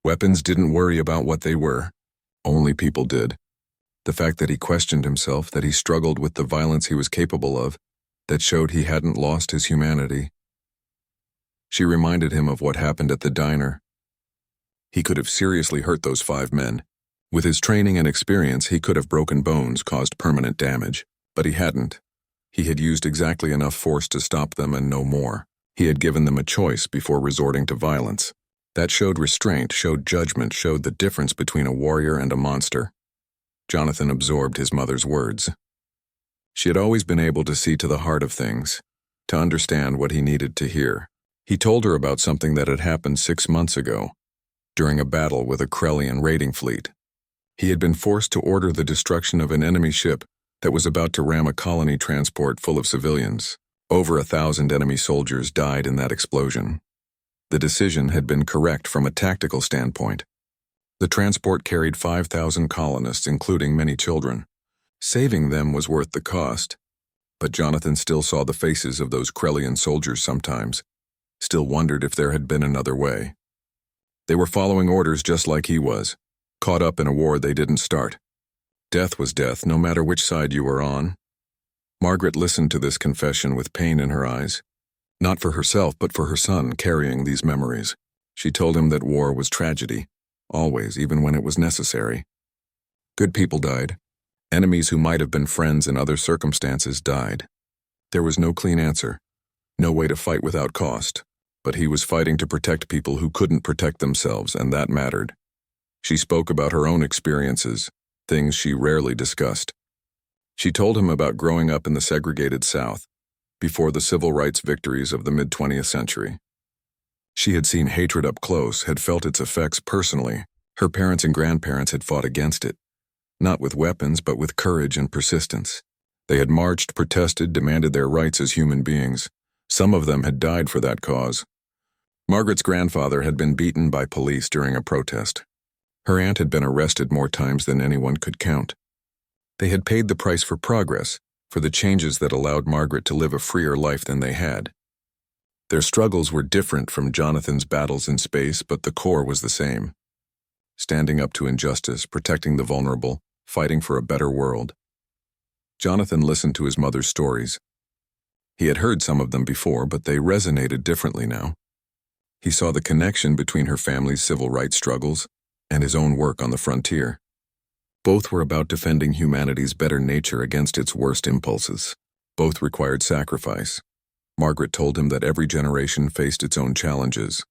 Weapons didn't worry about what they were. Only people did. The fact that he questioned himself, that he struggled with the violence he was capable of, that showed he hadn't lost his humanity. She reminded him of what happened at the diner. He could have seriously hurt those 5 men. With his training and experience, he could have broken bones, caused permanent damage. But he hadn't. He had used exactly enough force to stop them and no more. He had given them a choice before resorting to violence. That showed restraint, showed judgment, showed the difference between a warrior and a monster. Jonathan absorbed his mother's words. She had always been able to see to the heart of things, to understand what he needed to hear. He told her about something that had happened 6 months ago, during a battle with a Krellian raiding fleet. He had been forced to order the destruction of an enemy ship that was about to ram a colony transport full of civilians. Over 1,000 enemy soldiers died in that explosion. The decision had been correct from a tactical standpoint. The transport carried 5,000 colonists, including many children. Saving them was worth the cost, but Jonathan still saw the faces of those Krellian soldiers sometimes, still wondered if there had been another way. They were following orders just like he was, caught up in a war they didn't start. Death was death, no matter which side you were on. Margaret listened to this confession with pain in her eyes, not for herself but for her son carrying these memories. She told him that war was tragedy, always, even when it was necessary. Good people died. Enemies who might have been friends in other circumstances died. There was no clean answer, No way to fight without cost. But he was fighting to protect people who couldn't protect themselves, and that mattered. She spoke about her own experiences, things she rarely discussed. She told him about growing up in the segregated South, before the civil rights victories of the mid-20th century. She had seen hatred up close, had felt its effects personally. Her parents and grandparents had fought against it, not with weapons but with courage and persistence. They had marched, protested, demanded their rights as human beings. Some of them had died for that cause. Margaret's grandfather had been beaten by police during a protest. Her aunt had been arrested more times than anyone could count. They had paid the price for progress, for the changes that allowed Margaret to live a freer life than they had. Their struggles were different from Jonathan's battles in space, but the core was the same. Standing up to injustice, protecting the vulnerable, fighting for a better world. Jonathan listened to his mother's stories. He had heard some of them before, but they resonated differently now. He saw the connection between her family's civil rights struggles and his own work on the frontier. Both were about defending humanity's better nature against its worst impulses. Both required sacrifice. Margaret told him that every generation faced its own challenges.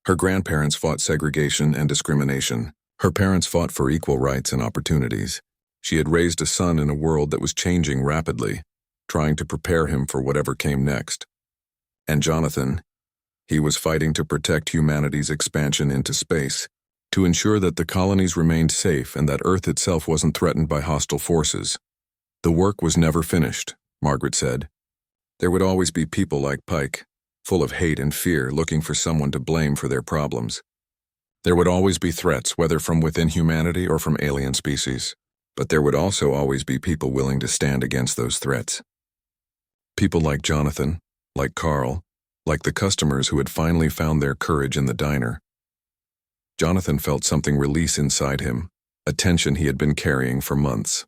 Her grandparents fought segregation and discrimination. Her parents fought for equal rights and opportunities. She had raised a son in a world that was changing rapidly, trying to prepare him for whatever came next. And Jonathan, he was fighting to protect humanity's expansion into space, to ensure that the colonies remained safe and that Earth itself wasn't threatened by hostile forces. The work was never finished, Margaret said. There would always be people like Pike, full of hate and fear, looking for someone to blame for their problems. There would always be threats, whether from within humanity or from alien species. But there would also always be people willing to stand against those threats. People like Jonathan, like Carl, like the customers who had finally found their courage in the diner. Jonathan felt something release inside him, a tension he had been carrying for months.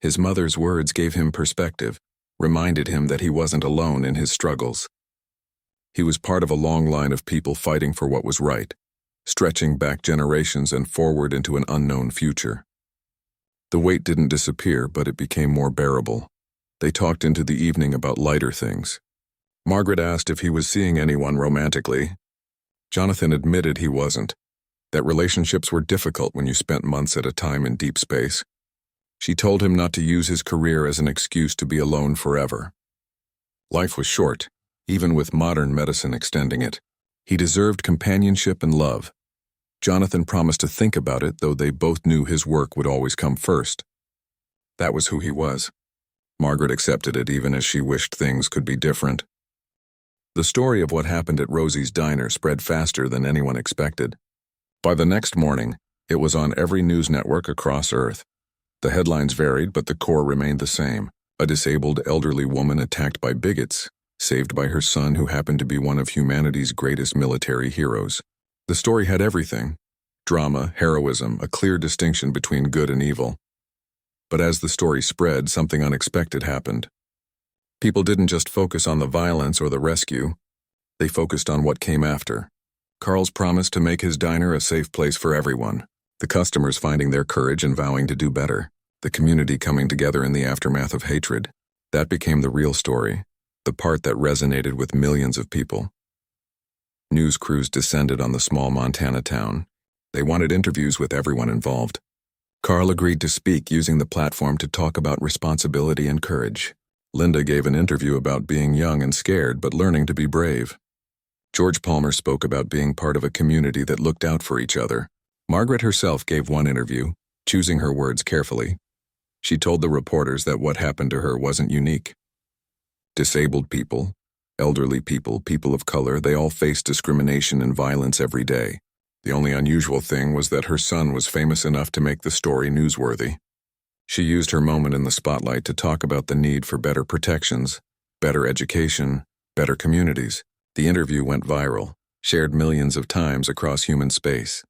His mother's words gave him perspective, reminded him that he wasn't alone in his struggles. He was part of a long line of people fighting for what was right, stretching back generations and forward into an unknown future. The weight didn't disappear, but it became more bearable. They talked into the evening about lighter things. Margaret asked if he was seeing anyone romantically. Jonathan admitted he wasn't, that relationships were difficult when you spent months at a time in deep space. She told him not to use his career as an excuse to be alone forever. Life was short, even with modern medicine extending it. He deserved companionship and love. Jonathan promised to think about it, though they both knew his work would always come first. That was who he was. Margaret accepted it, even as she wished things could be different. The story of what happened at Rosie's diner spread faster than anyone expected. By the next morning, it was on every news network across Earth. The headlines varied, but the core remained the same. A disabled elderly woman attacked by bigots, saved by her son who happened to be one of humanity's greatest military heroes. The story had everything: drama, heroism, a clear distinction between good and evil. But as the story spread, something unexpected happened. People didn't just focus on the violence or the rescue. They focused on what came after. Carl's promise to make his diner a safe place for everyone. The customers finding their courage and vowing to do better. The community coming together in the aftermath of hatred. That became the real story, the part that resonated with millions of people. News crews descended on the small Montana town. They wanted interviews with everyone involved. Carl agreed to speak, using the platform to talk about responsibility and courage. Linda gave an interview about being young and scared but learning to be brave. George Palmer spoke about being part of a community that looked out for each other. Margaret herself gave one interview, choosing her words carefully. She told the reporters that what happened to her wasn't unique. Disabled people, elderly people, people of color, they all faced discrimination and violence every day. The only unusual thing was that her son was famous enough to make the story newsworthy. She used her moment in the spotlight to talk about the need for better protections, better education, better communities. The interview went viral, shared millions of times across human space.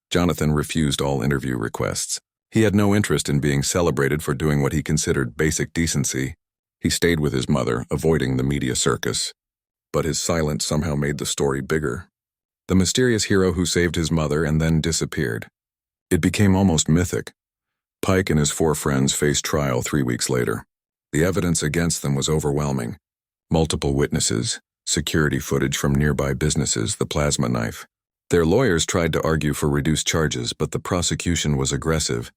Jonathan refused all interview requests. He had no interest in being celebrated for doing what he considered basic decency. He stayed with his mother, avoiding the media circus. But his silence somehow made the story bigger. The mysterious hero who saved his mother and then disappeared. It became almost mythic. Pike and his 4 friends faced trial 3 weeks later. The evidence against them was overwhelming. Multiple witnesses, security footage from nearby businesses, the plasma knife. Their lawyers tried to argue for reduced charges, but the prosecution was aggressive.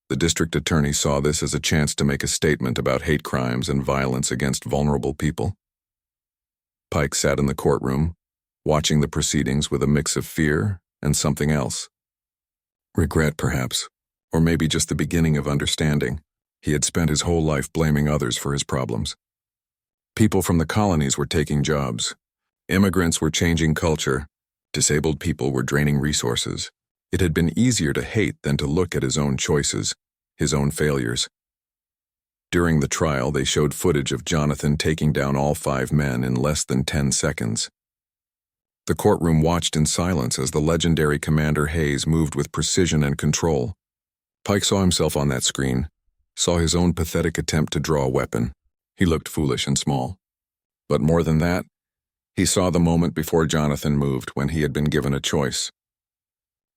The district attorney saw this as a chance to make a statement about hate crimes and violence against vulnerable people. Pike sat in the courtroom, watching the proceedings with a mix of fear and something else. Regret, perhaps, or maybe just the beginning of understanding. He had spent his whole life blaming others for his problems. People from the colonies were taking jobs. Immigrants were changing culture. Disabled people were draining resources. It had been easier to hate than to look at his own choices, his own failures. During the trial, they showed footage of Jonathan taking down all 5 men in less than 10 seconds. The courtroom watched in silence as the legendary Commander Hayes moved with precision and control. Pike saw himself on that screen, saw his own pathetic attempt to draw a weapon. He looked foolish and small. But more than that, he saw the moment before Jonathan moved when he had been given a choice.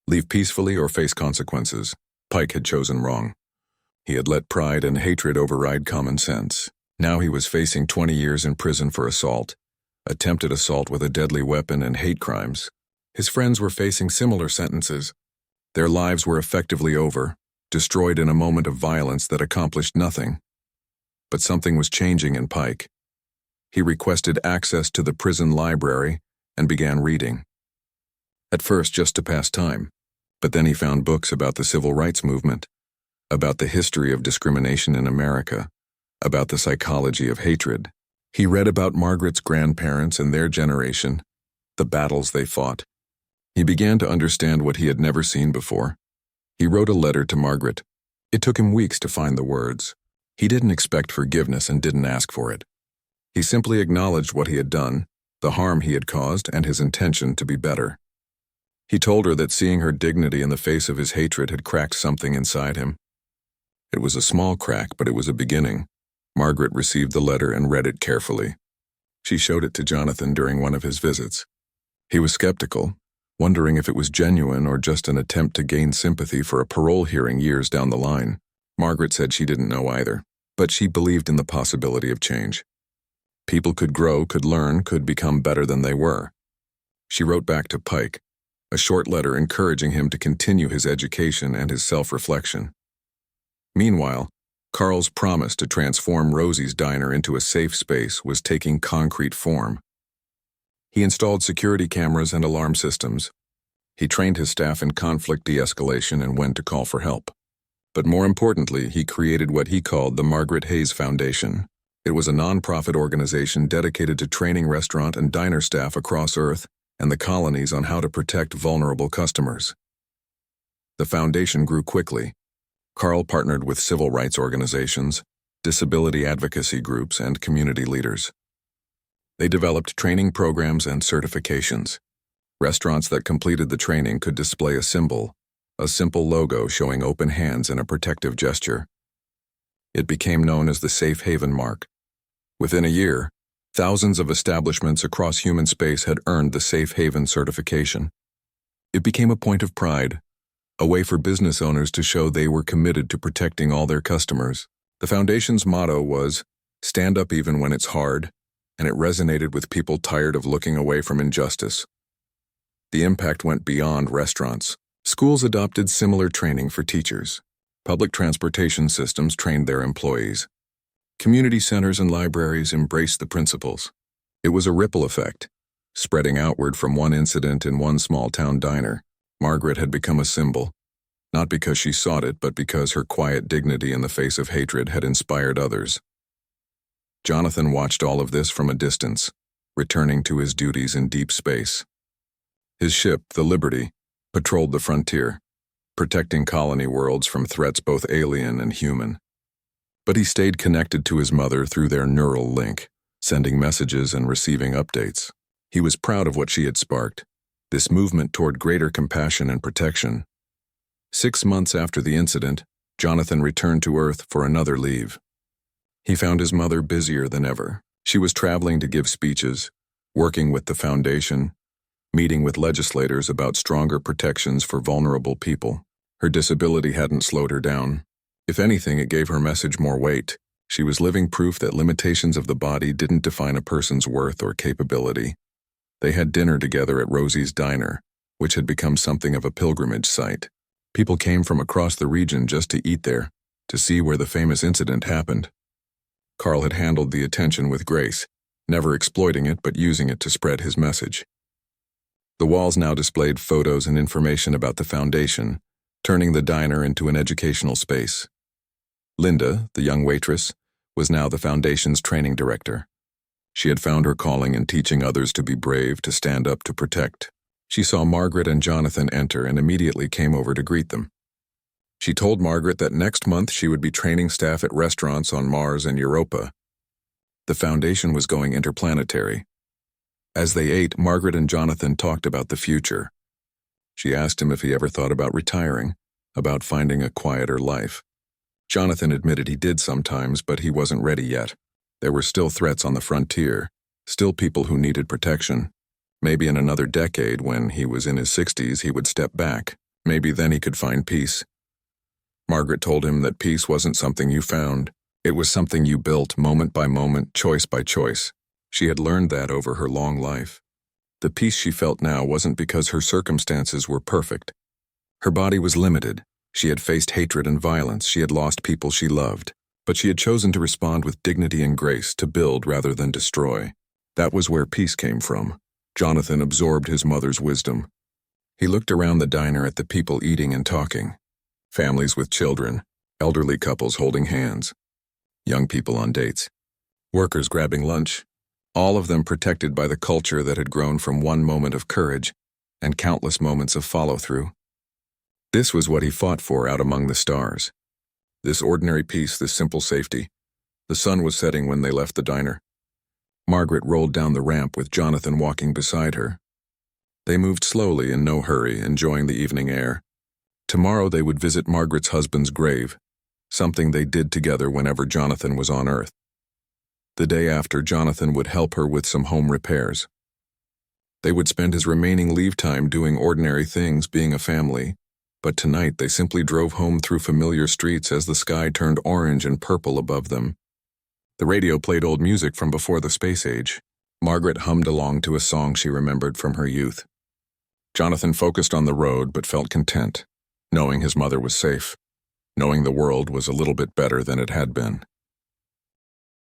Leave peacefully or face consequences. Pike had chosen wrong. He had let pride and hatred override common sense. Now he was facing 20 years in prison for assault, attempted assault with a deadly weapon, and hate crimes. His friends were facing similar sentences. Their lives were effectively over, destroyed in a moment of violence that accomplished nothing. But something was changing in Pike. He requested access to the prison library and began reading. At first just to pass time, but then he found books about the civil rights movement, about the history of discrimination in America, about the psychology of hatred. He read about Margaret's grandparents and their generation, the battles they fought. He began to understand what he had never seen before. He wrote a letter to Margaret. It took him weeks to find the words. He didn't expect forgiveness and didn't ask for it. He simply acknowledged what he had done, the harm he had caused, and his intention to be better. He told her that seeing her dignity in the face of his hatred had cracked something inside him. It was a small crack, but it was a beginning. Margaret received the letter and read it carefully. She showed it to Jonathan during one of his visits. He was skeptical, wondering if it was genuine or just an attempt to gain sympathy for a parole hearing years down the line. Margaret said she didn't know either, but she believed in the possibility of change. People could grow, could learn, could become better than they were. She wrote back to Pike, a short letter encouraging him to continue his education and his self-reflection. Meanwhile, Carl's promise to transform Rosie's diner into a safe space was taking concrete form. He installed security cameras and alarm systems. He trained his staff in conflict de-escalation and when to call for help. But more importantly, he created what he called the Margaret Hayes Foundation. It was a non-profit organization dedicated to training restaurant and diner staff across Earth and the colonies on how to protect vulnerable customers. The foundation grew quickly. Carl partnered with civil rights organizations, disability advocacy groups, and community leaders. They developed training programs and certifications. Restaurants that completed the training could display a symbol, a simple logo showing open hands and a protective gesture. It became known as the Safe Haven Mark. Within a year, thousands of establishments across human space had earned the Safe Haven certification. It became a point of pride, a way for business owners to show they were committed to protecting all their customers. The foundation's motto was, "Stand up even when it's hard," and it resonated with people tired of looking away from injustice. The impact went beyond restaurants. Schools adopted similar training for teachers. Public transportation systems trained their employees. Community centers and libraries embraced the principles. It was a ripple effect, spreading outward from one incident in one small-town diner. Margaret had become a symbol, not because she sought it, but because her quiet dignity in the face of hatred had inspired others. Jonathan watched all of this from a distance, returning to his duties in deep space. His ship, the Liberty, patrolled the frontier, protecting colony worlds from threats both alien and human. But he stayed connected to his mother through their neural link, sending messages and receiving updates. He was proud of what she had sparked, this movement toward greater compassion and protection. 6 months after the incident, Jonathan returned to Earth for another leave. He found his mother busier than ever. She was traveling to give speeches, working with the foundation, meeting with legislators about stronger protections for vulnerable people. Her disability hadn't slowed her down. If anything, it gave her message more weight. She was living proof that limitations of the body didn't define a person's worth or capability. They had dinner together at Rosie's Diner, which had become something of a pilgrimage site. People came from across the region just to eat there, to see where the famous incident happened. Carl had handled the attention with grace, never exploiting it but using it to spread his message. The walls now displayed photos and information about the foundation, turning the diner into an educational space. Linda, the young waitress, was now the foundation's training director. She had found her calling in teaching others to be brave, to stand up, to protect. She saw Margaret and Jonathan enter and immediately came over to greet them. She told Margaret that next month she would be training staff at restaurants on Mars and Europa. The foundation was going interplanetary. As they ate, Margaret and Jonathan talked about the future. She asked him if he ever thought about retiring, about finding a quieter life. Jonathan admitted he did sometimes, but he wasn't ready yet. There were still threats on the frontier, still people who needed protection. Maybe in another decade, when he was in his 60s, he would step back. Maybe then he could find peace. Margaret told him that peace wasn't something you found. It was something you built moment by moment, choice by choice. She had learned that over her long life. The peace she felt now wasn't because her circumstances were perfect. Her body was limited. She had faced hatred and violence. She had lost people she loved. But she had chosen to respond with dignity and grace, to build rather than destroy. That was where peace came from. Jonathan absorbed his mother's wisdom. He looked around the diner at the people eating and talking. Families with children, elderly couples holding hands, young people on dates, workers grabbing lunch, all of them protected by the culture that had grown from one moment of courage and countless moments of follow-through. This was what he fought for out among the stars. This ordinary peace, this simple safety. The sun was setting when they left the diner. Margaret rolled down the ramp with Jonathan walking beside her. They moved slowly, in no hurry, enjoying the evening air. Tomorrow they would visit Margaret's husband's grave, something they did together whenever Jonathan was on Earth. The day after, Jonathan would help her with some home repairs. They would spend his remaining leave time doing ordinary things, being a family, but tonight they simply drove home through familiar streets as the sky turned orange and purple above them. The radio played old music from before the space age. Margaret hummed along to a song she remembered from her youth. Jonathan focused on the road but felt content, knowing his mother was safe, knowing the world was a little bit better than it had been.